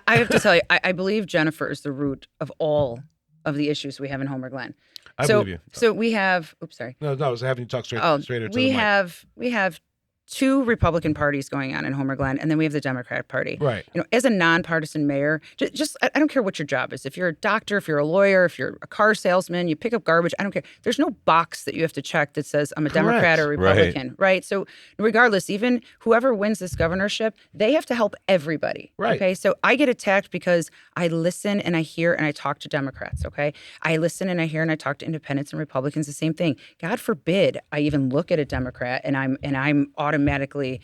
I have to tell you, I believe Jennifer is the root of all of the issues we have in Homer Glen. I so, believe you. So we have. Oops, sorry. No, I was having you talk straight to We the mic. have two Republican parties going on in Homer Glen, and then we have the Democratic Party. Right. As a nonpartisan mayor, just I don't care what your job is. If you're a doctor, if you're a lawyer, if you're a car salesman, you pick up garbage. I don't care. There's no box that you have to check that says I'm a Democrat or Republican, right? So regardless, even whoever wins this governorship, they have to help everybody. Right. Okay. So I get attacked because I listen and I hear and I talk to Democrats. Okay. I listen and I hear and I talk to independents and Republicans. The same thing. God forbid I even look at a Democrat and I'm automatically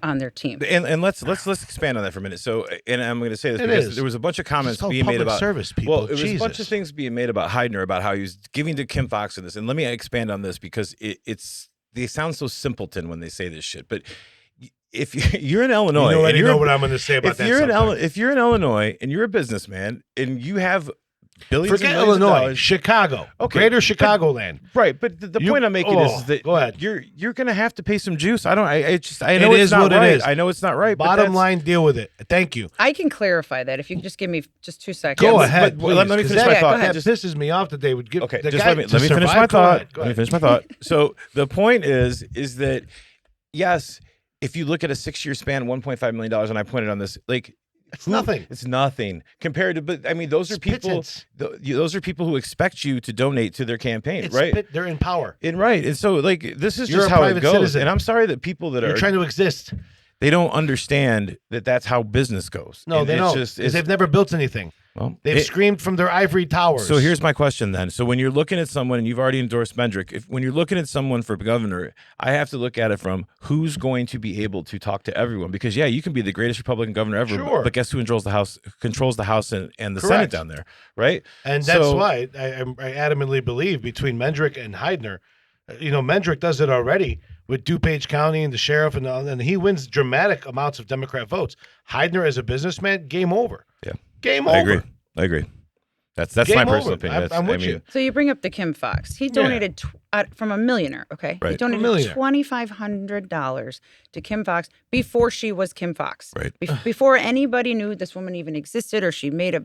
on their team. And let's expand on that for a minute. So, and I'm going to say this It because is. there was a bunch of comments It's called being made public about service, people. Well, it was a bunch of Jesus. things being made about Heidner about how he was giving to Kim Fox and this. And let me expand on this because they sound so simpleton when they say this shit. But if you're in Illinois, You and already you're know what I'm going to say about if that you're subject. if you're in Illinois and you're a businessman and you have billions Forget and millions of Illinois, dollars. Chicago, Okay, greater Chicagoland. Right, but the point I'm making is that go ahead. you're going to have to pay some juice. I know It it's is not what it right. is. I know it's not right. but Bottom that's- line, deal with it. Thank you. I can clarify that if you can just give me just 2 seconds. Go but- ahead. but let me please, 'cause finish my that- thought. That Just- pisses me off that they would give Okay, the just guy let me to finish my survive. Go thought. ahead, go Let me ahead. finish my thought. So the point is that yes, if you look at a 6-year span, $1.5 million, and I pointed on this, like It's nothing. It's nothing compared to. But I mean, those are It's people. pittance. Those are people who expect you to donate to their campaign, It's right? they're in power. And so like this is You're just a how it private goes. citizen. And I'm sorry that people that You're are trying to exist. they don't understand that that's how business goes. No, And they it's don't. just 'Cause they've never built anything. well, They've screamed from their ivory towers. So here's my question then. So when you're looking at someone and you've already endorsed Mendrick, when you're looking at someone for governor, I have to look at it from who's going to be able to talk to everyone. Because yeah, you can be the greatest Republican governor ever, Sure. but guess who controls the House and the Correct. Senate down there, right? And that's So- why I adamantly believe between Mendrick and Heidner, Mendrick does it already with DuPage County and the sheriff, and he wins dramatic amounts of Democrat votes. Heidner, as a businessman, game over. Yeah. Game I over. agree. That's Game my personal over. opinion. I'm with you. So you bring up the Kim Fox. He donated from a millionaire, okay? Right. He donated millionaire. $2,500 to Kim Fox before she was Kim Fox. Right. Before anybody knew this woman even existed or she made a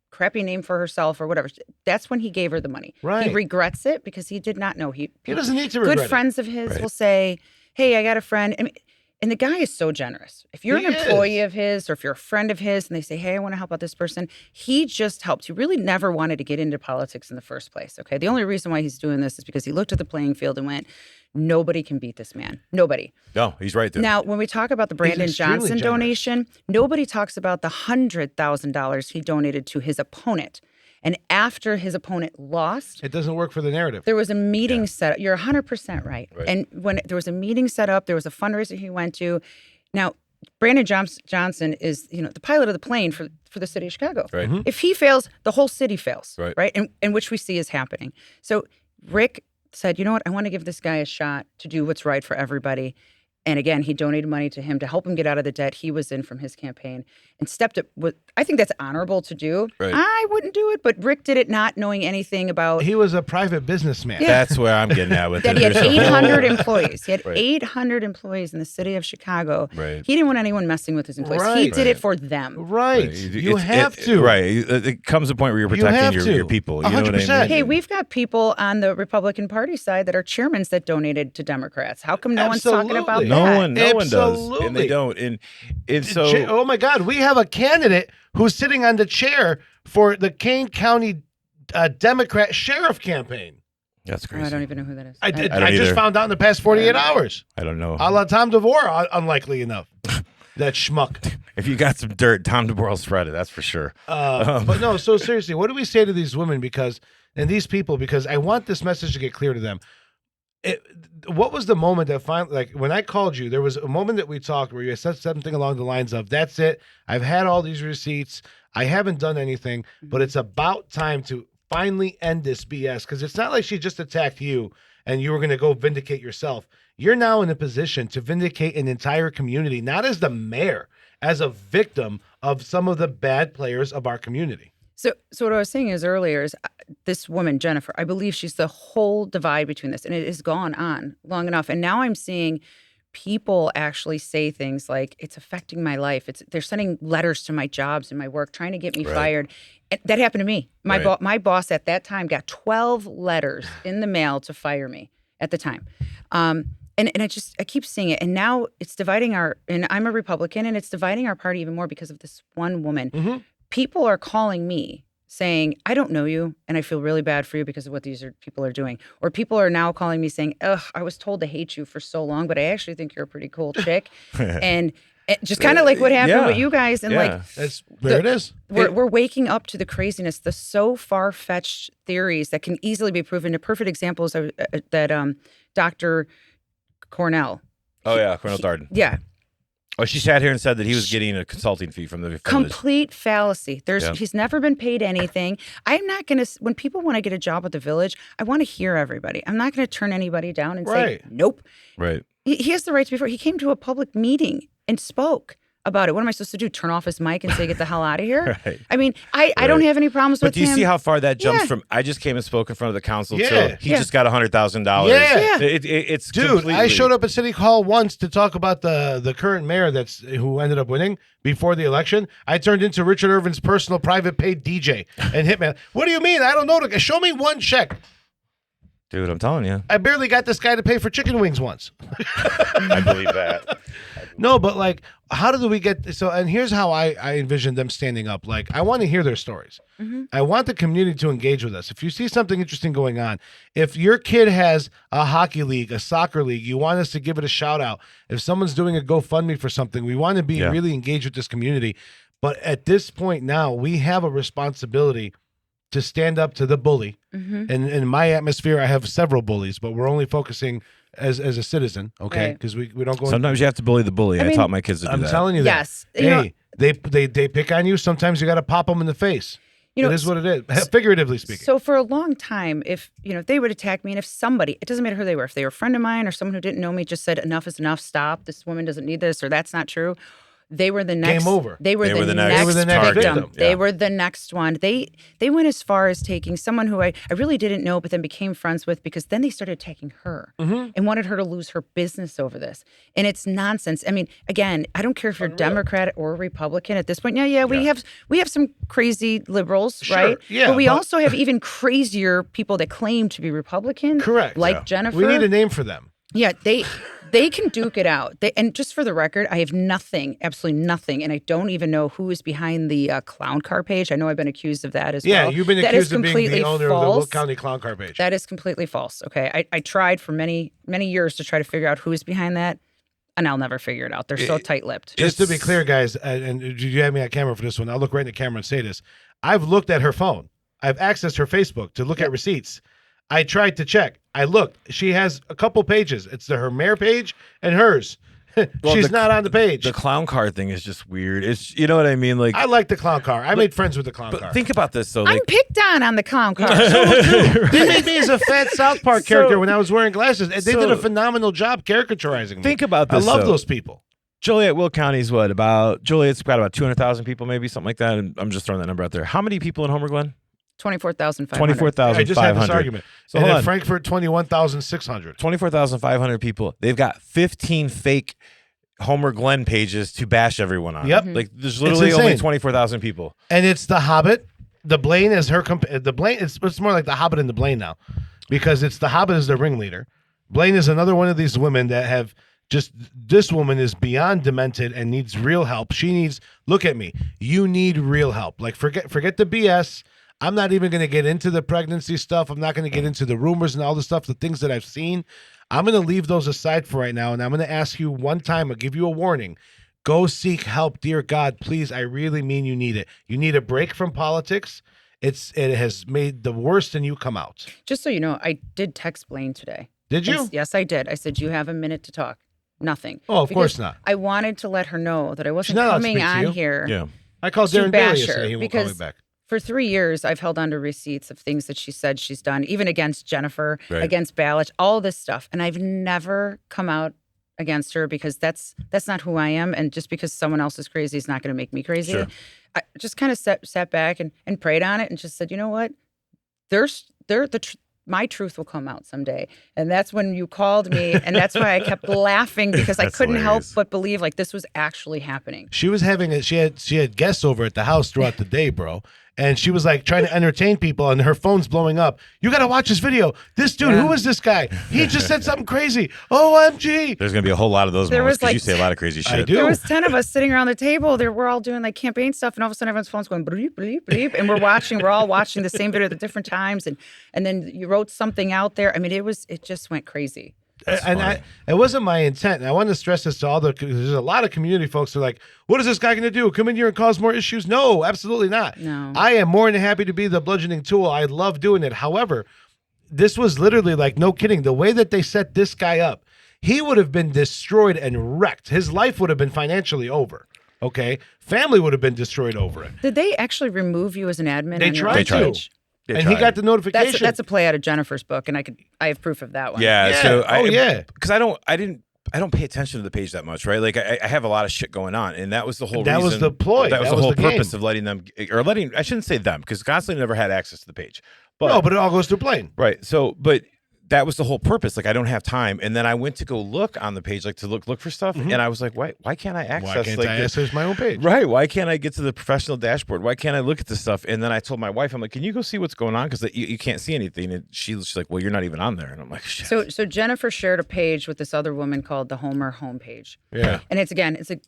crappy name for herself or whatever. That's when he gave her the money. Right. He regrets it because he did not know. He doesn't need to regret Good it. friends of his Right. will say, hey, I got a friend. I mean, and the guy is so generous. If you're He an employee is. of his or if you're a friend of his and they say, hey, I want to help out this person, he just helps. He really never wanted to get into politics in the first place, okay? The only reason why he's doing this is because he looked at the playing field and went, nobody can beat this man. Nobody. No, he's right there. Now, when we talk about the Brandon extremely Johnson generous. donation, nobody talks about the $100,000 he donated to his opponent. And after his opponent lost, It doesn't work for the narrative. there was a meeting set up. You're 100% right. Right. And when there was a meeting set up, there was a fundraiser he went to. Now, Brandon Johnson is, the pilot of the plane for the city of Chicago. Right. If he fails, the whole city fails. Right. And which we see is happening. So Rick said, you know what? I want to give this guy a shot to do what's right for everybody. And again, he donated money to him to help him get out of the debt he was in from his campaign and stepped up with, I think that's honorable to do. Right. I wouldn't do it, but Rick did it not knowing anything about He was a private businessman. Yeah. That's where I'm getting at with that it. he had There's a whole- 800 employees. He had Right. 800 employees in the city of Chicago. Right. He didn't want anyone messing with his employees. He Right. did it for them. Right. You It's- have to. Right. It comes a point where you're You have protecting your to. people. You know what I 100%. mean? Hey, we've got people on the Republican Party side that are chairmen that donated to Democrats. How come no one's talking about Absolutely. No that? one does, and Absolutely. they don't. And so Oh my God, we have a candidate who's sitting on the chair for the Kane County Democrat sheriff campaign. that's Oh, crazy. I don't even know who that is. I don't just either. found out in the past 48 hours. I don't know. A la Tom DeVore, unlikely enough. That schmuck. If you got some dirt, Tom DeBoer'll spread it. That's for sure. But no, so seriously, what do we say to these women and these people? Because I want this message to get clear to them. What was the moment that finally, like when I called you, there was a moment that we talked where you said something along the lines of, that's it. I've had all these receipts. I haven't done anything, but it's about time to finally end this BS. Because it's not like she just attacked you and you were going to go vindicate yourself. You're now in a position to vindicate an entire community, not as the mayor, as a victim of some of the bad players of our community. So what I was saying is earlier is this woman, Jennifer, I believe she's the whole divide between this, and it has gone on long enough. And now I'm seeing people actually say things like, it's affecting my life. They're sending letters to my jobs and my work, trying to get me fired. And that happened to me. My boss at that time got 12 letters in the mail to fire me at the time. And I keep seeing it. And now it's dividing and I'm a Republican, and it's dividing our party even more because of this one woman. Mm-hmm. People are calling me saying, I don't know you, and I feel really bad for you because of what these people are doing. Or people are now calling me saying, ugh, I was told to hate you for so long, but I actually think you're a pretty cool chick. and just kind of like what happened with you guys. And There it is. We're waking up to the craziness, the so far-fetched theories that can easily be proven. A perfect example is that Dr. Cornell. Oh, yeah. Colonel Darden. Yeah. Oh, she sat here and said that he was getting a consulting fee from the Complete fallacy. Yeah. He's never been paid anything. I'm not going to, when people want to get a job with the village, I want to hear everybody. I'm not going to turn anybody down and say, nope. Right. He has the right to be. He came to a public meeting and spoke about it. What am I supposed to do? Turn off his mic and say, get the hell out of here? Right. I mean, I don't have any problems But with do you him. see how far that jumps Yeah. from? I just came and spoke in front of the council. Yeah. So he Yeah. just got $100,000. Yeah. It's Dude, completely... I showed up at City Hall once to talk about the current mayor who ended up winning before the election. I turned into Richard Irvin's personal private paid DJ and hitman. What do you mean? I don't know. Show me one check. Dude, I'm telling you, I barely got this guy to pay for chicken wings once. I believe that. No, but like, how do we get so? And here's how I envision them standing up. Like, I want to hear their stories. I want the community to engage with us. If you see something interesting going on, if your kid has a hockey league, a soccer league, you want us to give it a shout out. If someone's doing a GoFundMe for something, we want to be really engaged with this community. But at this point now, we have a responsibility to stand up to the bully. And in my atmosphere, I have several bullies, but we're only focusing as a citizen, okay? Right. Because we don't go. Sometimes you have to bully the bully. I mean, taught my kids to do I'm that. telling you that. Yes. You know- Hey, they pick on you. Sometimes you got to pop them in the face. You know, it is what it is, figuratively speaking. So for a long time, if they would attack me, and if somebody, it doesn't matter who they were, if they were a friend of mine or someone who didn't know me, just said enough is enough, stop, this woman doesn't need this, or that's not true. They were the next. Game over. They were the next. They were the next victim. They were the next one. They went as far as taking someone who I really didn't know, but then became friends with, because then they started attacking her and wanted her to lose her business over this. And it's nonsense. I mean, again, I don't care if you're Democrat or Republican at this point. Yeah, we have some crazy liberals, Sure, right? yeah, but we but- also have even crazier people that claim to be Republican. Correct. Like Jennifer. We need a name for them. Yeah, they can duke it out. And just for the record, I have nothing, absolutely nothing, and I don't even know who is behind the clown car page. I know I've been accused of that as well. Yeah, you've been That is accused of being completely the owner false. of the Will County Clown Car page. That is completely false. Okay, I tried for many years to try to figure out who is behind that, and I'll never figure it out. They're so tight-lipped. Just to be clear, guys, and you have me on camera for this one. I'll look right in the camera and say this. I've looked at her phone. I've accessed her Facebook to look at receipts. I tried to check. I looked. She has a couple pages. It's her mayor page and hers. She's not on the page. The clown car thing is just weird. It's, you know what I mean? Like, I like the clown car. I made friends with the clown but car. think about this though. I'm Like, picked on the clown car. They made me as a fat South Park character when I was wearing glasses. And they did a So- phenomenal job caricaturizing me. think about I this. love though. those people. Joliet, Will County's what about? Joliet's got about 200,000 people, maybe something like that. And I'm just throwing that number out there. How many people in Homer Glen? 24,500. 24,500. I just had this argument. So and hold in on. Frankfurt, 21,600. 24,500 people. They've got 15 fake Homer Glen pages to bash everyone on. Yep. Like there's literally only insane. 24,000 people. And it's the Hobbit. The Blaine is her. The Blaine. It's more like the Hobbit and the Blaine now, because it's the Hobbit is the ringleader. Blaine is another one of these women that have just. This woman is beyond demented and needs real help. She needs. Look at me. You need real help. Like forget the BS. I'm not even going to get into the pregnancy stuff. I'm not going to get into the rumors and all the stuff, the things that I've seen. I'm going to leave those aside for right now, and I'm going to ask you one time. I'll give you a warning. Go seek help, dear God, please. I really mean you need it. You need a break from politics. It has made the worst in you come out. Just so you know, I did text Blaine today. Did you? Yes, I did. I said, you have a minute to talk. Nothing. Oh, of course Because not. I wanted to let her know that I wasn't not allowed to coming speak to you. on here Yeah. I called to Darren Bailey bash yesterday. her He won't call me because back. for 3 years I've held on to receipts of things that she said she's done, even against Jennifer, Right. against Ballage, all this stuff. And I've never come out against her because that's not who I am. And just because someone else is crazy is not going to make me crazy. Sure. I just kind of sat back and prayed on it and just said, you know what? My truth will come out someday. And that's when you called me. And that's why I kept laughing, because I That's couldn't hilarious. help but believe like this was actually happening. She was having she had guests over at the house throughout the day, bro. And she was like trying to entertain people, and her phone's blowing up. You got to watch this video. This dude, Yeah. who is this guy? He just said something crazy. OMG. There's going to be a whole lot of those There moments was, because like- you say a lot of crazy shit. I do. There was 10 of us sitting around the table. We're all doing like campaign stuff, and all of a sudden everyone's phone's going bleep, bleep, bleep. And we're all watching the same video at different times. And then you wrote something out there. I mean, it just went crazy. And it wasn't my intent. And I want to stress this to all there's a lot of community folks who are like, what is this guy going to do? Come in here and cause more issues? No, absolutely not. No. I am more than happy to be the bludgeoning tool. I love doing it. However, this was literally like, no kidding. The way that they set this guy up, he would have been destroyed and wrecked. His life would have been financially over. Okay. Family would have been destroyed over it. Did they actually remove you as an admin? They on your tried own to. page? They And he tried. got the notification. That's a play out of Jennifer's book, and I have proof of that one. Yeah. Yeah. So Oh, yeah. because I didn't don't pay attention to the page that much, right? Like I have a lot of shit going on, and that was the whole That reason. was the ploy. That was That the was whole the purpose game. of letting I shouldn't say them, because Gosling never had access to the page. But No, but it all goes through Blaine. right. So, but that was the whole purpose. Like, I don't have time. And then I went to go look on the page, like to look for stuff. And I was like, why can't I access? Why can't like, I access my own page? Right. Why can't I get to the professional dashboard? Why can't I look at this stuff? And then I told my wife, I'm like, can you go see what's going on? Because you can't see anything. And she's like, well, you're not even on there. And I'm like, shit. So Jennifer shared a page with this other woman called the Homer homepage. Yeah. And it's a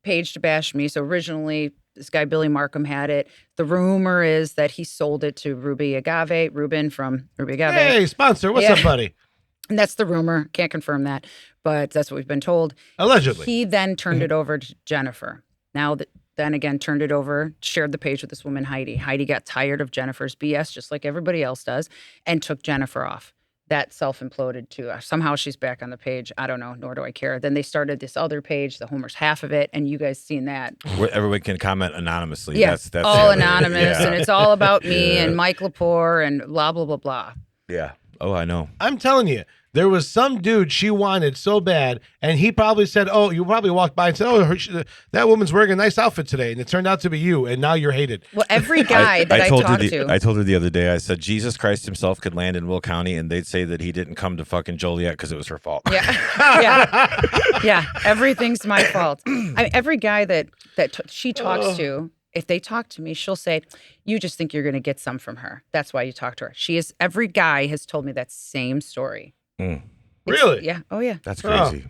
page to bash me. So originally, this guy Billy Markham had it. The rumor is that he sold it to Ruben from Ruby Agave. Hey, sponsor. What's up, buddy? And that's the rumor. Can't confirm that, but that's what we've been told. Allegedly. He then turned it over to Jennifer. Then again, turned it over, shared the page with this woman, Heidi. Heidi got tired of Jennifer's BS, just like everybody else does, and took Jennifer off. That self-imploded too. Somehow she's back on the page. I don't know, nor do I care. Then they started this other page, the Homer's half of it, and you guys seen that. Where everyone can comment anonymously. Yeah, That's all anonymous, yeah. and it's all about me and Mike Lepore and blah, blah, blah, blah. Yeah. Oh, I know. I'm telling you, there was some dude she wanted so bad, and he probably said, "Oh, you probably walked by and said, oh, that woman's wearing a nice outfit today," and it turned out to be you, and now you're hated. Well, every guy that I talked to. I told her the other day, I said, Jesus Christ himself could land in Will County, and they'd say that he didn't come to fucking Joliet because it was her fault. Yeah. Everything's my fault. Every guy that she talks to, if they talk to me, she'll say, "You just think you're going to get some from her. That's why you talk to her." Every guy has told me that same story. Really? Yeah. Oh, yeah. That's crazy.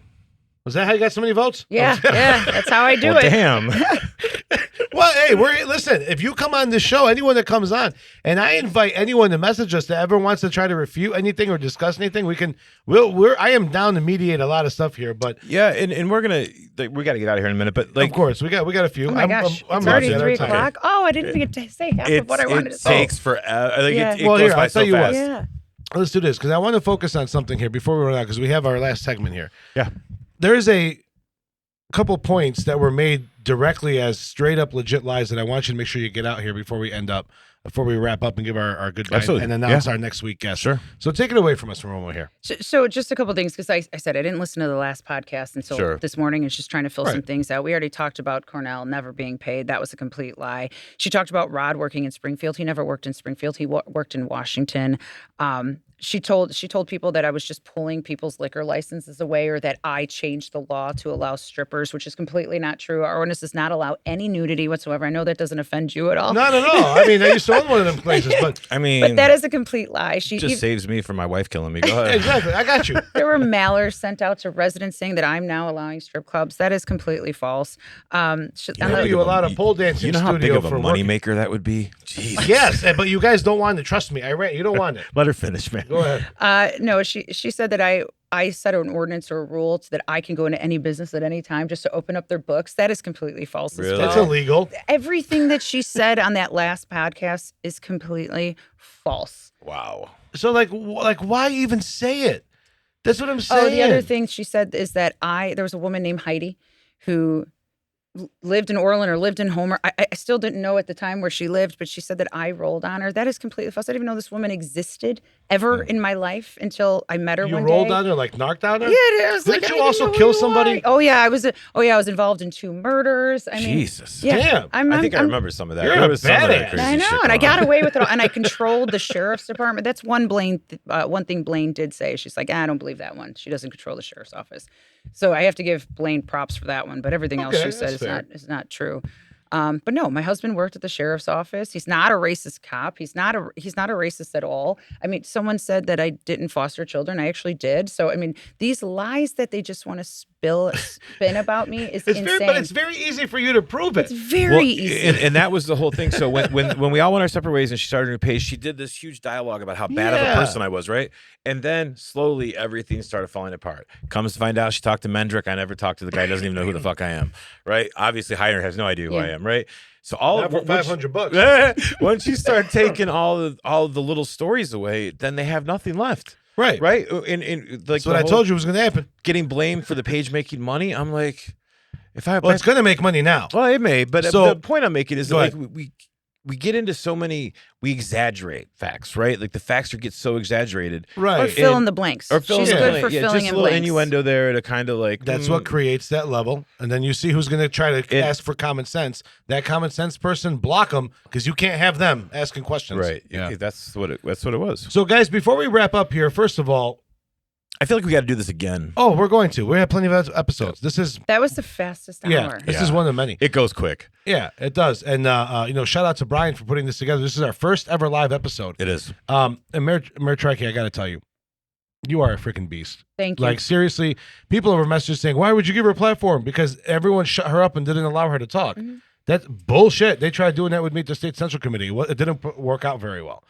Was that how you got so many votes? Yeah. That's how I do Well, it. damn. Well, hey, listen, if you come on this show, anyone that comes on, and I invite anyone to message us that ever wants to try to refute anything or discuss anything, I am down to mediate a lot of stuff here, but Yeah, and we got to get out of here in a minute, but like, of course, we got a few. Oh, my gosh. I'm It's already running out 3 of time. o'clock. Oh, I didn't even get to say half of what I wanted to it say. takes forever. Like, Yeah. it Well, goes here, by I'll so tell you what. fast. Yeah. Let's do this, because I want to focus on something here before we run out, because we have our last segment here. Yeah. There is a couple points that were made directly as straight up legit lies that I want you to make sure you get out here before we wrap up and give our goodbye Absolutely. and announce Yeah. our next week guest. Sure. So take it away from us from when we're here. So just a couple things, because I said I didn't listen to the last podcast until Sure. this morning. And just trying to fill Right. some things out. We already talked about Cornell never being paid. That was a complete lie. She talked about Rod working in Springfield. He never worked in Springfield. He worked in Washington. She told people that I was just pulling people's liquor licenses away, or that I changed the law to allow strippers, which is completely not true. Our ordinance does not allow any nudity whatsoever. I know that doesn't offend you at all. Not at all. I mean, I used to own one of them places, but I mean, But that is a complete lie. She just saves me from my wife killing me. Go ahead. exactly. I got you. There were mailers sent out to residents saying that I'm now allowing strip clubs. That is completely false. Maybe you allowed a pole dancing You know how big studio of a for working. moneymaker that would be? Jesus. Yes, but you guys don't want it. Trust me. You don't want it. Let her finish, man. Go ahead. No, she said that I set an ordinance or a rule so that I can go into any business at any time just to open up their books. That is completely false Really? as well. That's illegal. Everything that she said on that last podcast is completely false. Wow. So like why even say it? That's what I'm saying. Oh, the other thing she said is that there was a woman named Heidi who lived in Orland or lived in Homer. I still didn't know at the time where she lived, but she said that I rolled on her. That is completely false. I didn't even know this woman existed ever in my life until I met her You one rolled day. on her, like knocked on her? Yeah, it was Didn't like, you also kill somebody? Oh yeah, I was involved in 2 murders. I mean, Jesus. yeah, Damn. I think I remember some of that. You're There a was some of that badass. crazy I know, shit and I going got on. away with it all. And I controlled the sheriff's department. That's one thing Blaine did say. She's like, I don't believe that one. She doesn't control the sheriff's office. So I have to give Blaine props for that one. But everything else Okay, she said that's fair. is not true. But no, my husband worked at the sheriff's office. He's not a racist cop. He's not a racist at all. I mean, someone said that I didn't foster children. I actually did. So I mean, these lies that they just want to spin about me is insane. But it's very easy for you to prove it. It's very Well, easy. and that was the whole thing. So when we all went our separate ways and she started a new page, she did this huge dialogue about how bad of a person I was, right? And then slowly everything started falling apart. Comes to find out she talked to Mendrick. I never talked to the guy. Doesn't even know who the fuck I am, right? Obviously, Heiner has no idea who I am, right? So all Not for $500. once you start taking all of the little stories away, then they have nothing left. Right. Right? And like That's what I told you was going to happen. getting blamed for the page making money, I'm like, if I Well, it's going to make money now. well, it may, but So- the point I'm making is that Go like ahead. we get into so many, we exaggerate facts, right? Like the facts get so exaggerated. Right. Or fill in the blanks. Or fill She's in the good blank. for Yeah, filling just in a little blanks. innuendo there to kind of like. That's what creates that level. And then you see who's going to try to ask for common sense. That common sense person, block them because you can't have them asking questions. Right. Yeah. That's what it was. So, guys, before we wrap up here, first of all, I feel like we got to do this again. oh, we're going to. We have plenty of episodes. This is That was the fastest hour. yeah. This is one of many. It goes quick. Yeah, it does. And shout out to Brian for putting this together. This is our first ever live episode. It is. And Neitzke-Troike, I got to tell you, you are a freaking beast. Thank you. Like, seriously, people have messages saying, why would you give her a platform? Because everyone shut her up and didn't allow her to talk. Mm-hmm. That's bullshit. They tried doing that with me at the State Central Committee. It didn't work out very well.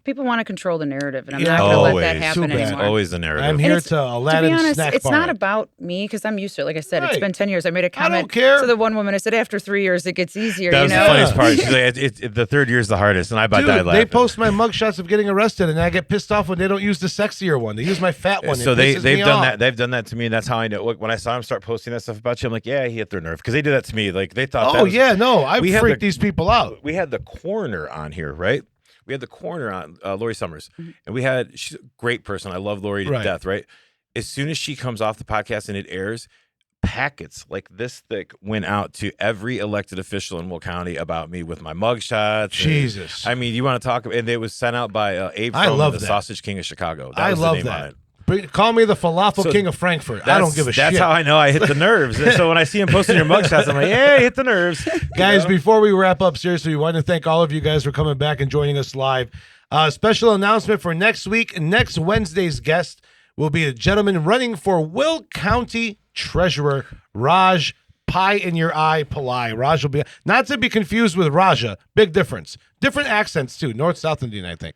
People want to control the narrative, and I'm Yeah. not going to let Always. that Too happen bad. anymore. Always the narrative. I'm here it's- to Aladdin to be honest, snack it's bar not it. about me because I'm used to it. Like I said, Right. it's been 10 years. I made a comment don't care. to the one woman. I said, after 3 years, it gets easier. That was you the know? funniest part. She's like, the third year is the hardest, and I about Dude, died laughing. they post my mugshots of getting arrested, and I get pissed off when they don't use the sexier one. They use my fat one. So It pisses they've me done off. that. They've done that to me, and that's how I know. Look, when I saw him start posting that stuff about you, I'm like, yeah, he hit their nerve because they did that to me. Like they thought. that Oh was, yeah, no, I we had freaked the- these people out. We had the coroner on here, right? We had the coroner on, Lori Summers, Mm-hmm. and she's a great person. I love Lori to Right. death, right? As soon as she comes off the podcast and it airs, packets like this thick went out to every elected official in Will County about me with my mugshots. and- Jesus. I mean, you want to talk? And it was sent out by Abe I from love the that. Sausage King of Chicago. That I was the love name on that. it. Call me the falafel So king of Frankfurt. I don't give a shit. That's how I know I hit the nerves. And so when I see him posting your mugshots, I'm like, yeah, hit the nerves. Guys, before we wrap up, seriously, we want to thank all of you guys for coming back and joining us live. Special announcement for next week. Next Wednesday's guest will be a gentleman running for Will County Treasurer, Raj Pie in Your Eye Pillai. Raj will be, not to be confused with Raja, big difference. Different accents too, North South Indian, I think.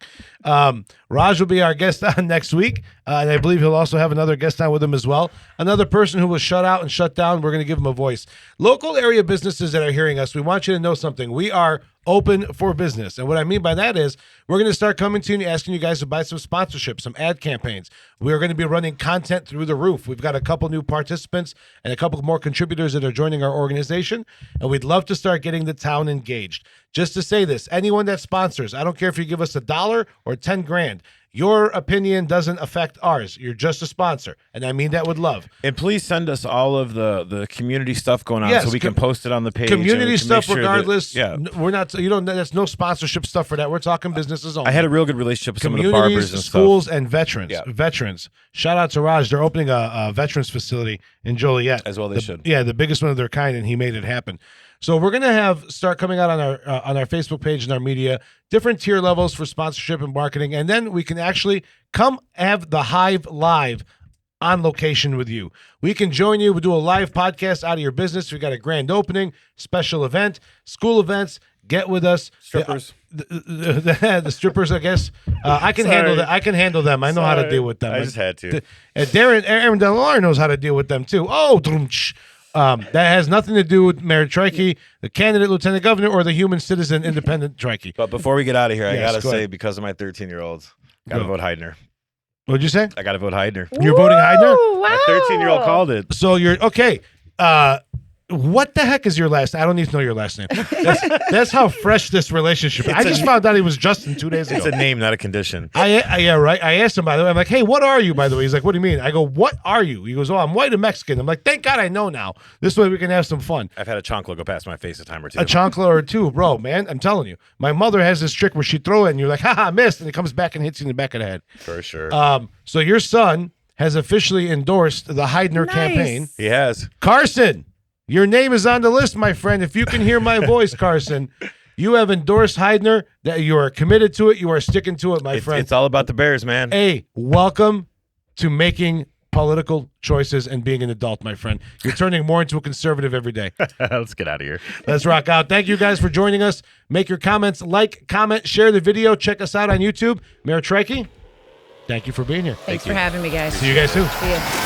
Raj will be our guest on next week, and I believe he'll also have another guest on with him as well. Another person who was shut out and shut down, we're going to give him a voice. Local area businesses that are hearing us, we want you to know something. We are open for business, and what I mean by that is we're going to start coming to you and asking you guys to buy some sponsorship, some ad campaigns. We are going to be running content through the roof. We've got a couple new participants and a couple more contributors that are joining our organization, and we'd love to start getting the town engaged. Just to say this, anyone that sponsors, I don't care if you give us $1 or 10 grand, your opinion doesn't affect ours. You're just a sponsor, and I mean that with love. And please send us all of the community stuff going on Yes, so we can post it on the page. and we Community can stuff, make sure that- regardless. yeah. We're not. You don't. That's no sponsorship stuff for that. We're talking businesses only. I had a real good relationship with some of the Communities, barbers and schools, stuff. and veterans. Yeah. Veterans. Shout out to Raj. They're opening a veterans facility in Joliet. As well they should. Yeah, the biggest one of their kind, and he made it happen. So we're gonna start coming out on our Facebook page and our media, different tier levels for sponsorship and marketing, and then we can actually come have the Hive live on location with you. We can join you. We'll do a live podcast out of your business. We got a grand opening, special event, school events. Get with us. Strippers. The strippers, I guess. I can handle that. I can handle them. I know how to deal with them. I just had to. Aaron Delaware knows how to deal with them too. Oh, that has nothing to do with Mayor Troike, the candidate lieutenant governor, or the human citizen independent Troike. But before we get out of here, I Yes, gotta go say, ahead. because of my 13-year-olds, gotta Go. vote Heidner. What'd you say? I gotta vote Heidner. You're voting Heidner? Ooh, wow. My 13-year-old called it. So you're okay. What the heck is your last name? I don't need to know your last name. That's how fresh this relationship is. I just found out he was Justin 2 days It's ago. a name, not a condition. Yeah, right. I asked him, by the way. I'm like, hey, what are you, by the way? He's like, what do you mean? I go, what are you? He goes, oh, I'm white and Mexican. I'm like, thank God I know now. This way we can have some fun. I've had a chancla go past my face a time or two. A chancla or two, bro, man. I'm telling you. My mother has this trick where she throw it and you're like, haha, missed. And it comes back and hits you in the back of the head. For sure. So your son has officially endorsed the Heidner Nice. campaign. He has. Carson, your name is on the list, my friend. If you can hear my voice, Carson, you have endorsed Heidner. That you are committed to it. You are sticking to it, my friend. It's all about the Bears, man. Hey, welcome to making political choices and being an adult, my friend. You're turning more into a conservative every day. Let's get out of here. Let's rock out. Thank you guys for joining us. Make your comments, like, comment, share the video. Check us out on YouTube. Mayor Troike, thank you for being here. Thanks for having me, guys. See you guys soon. See ya.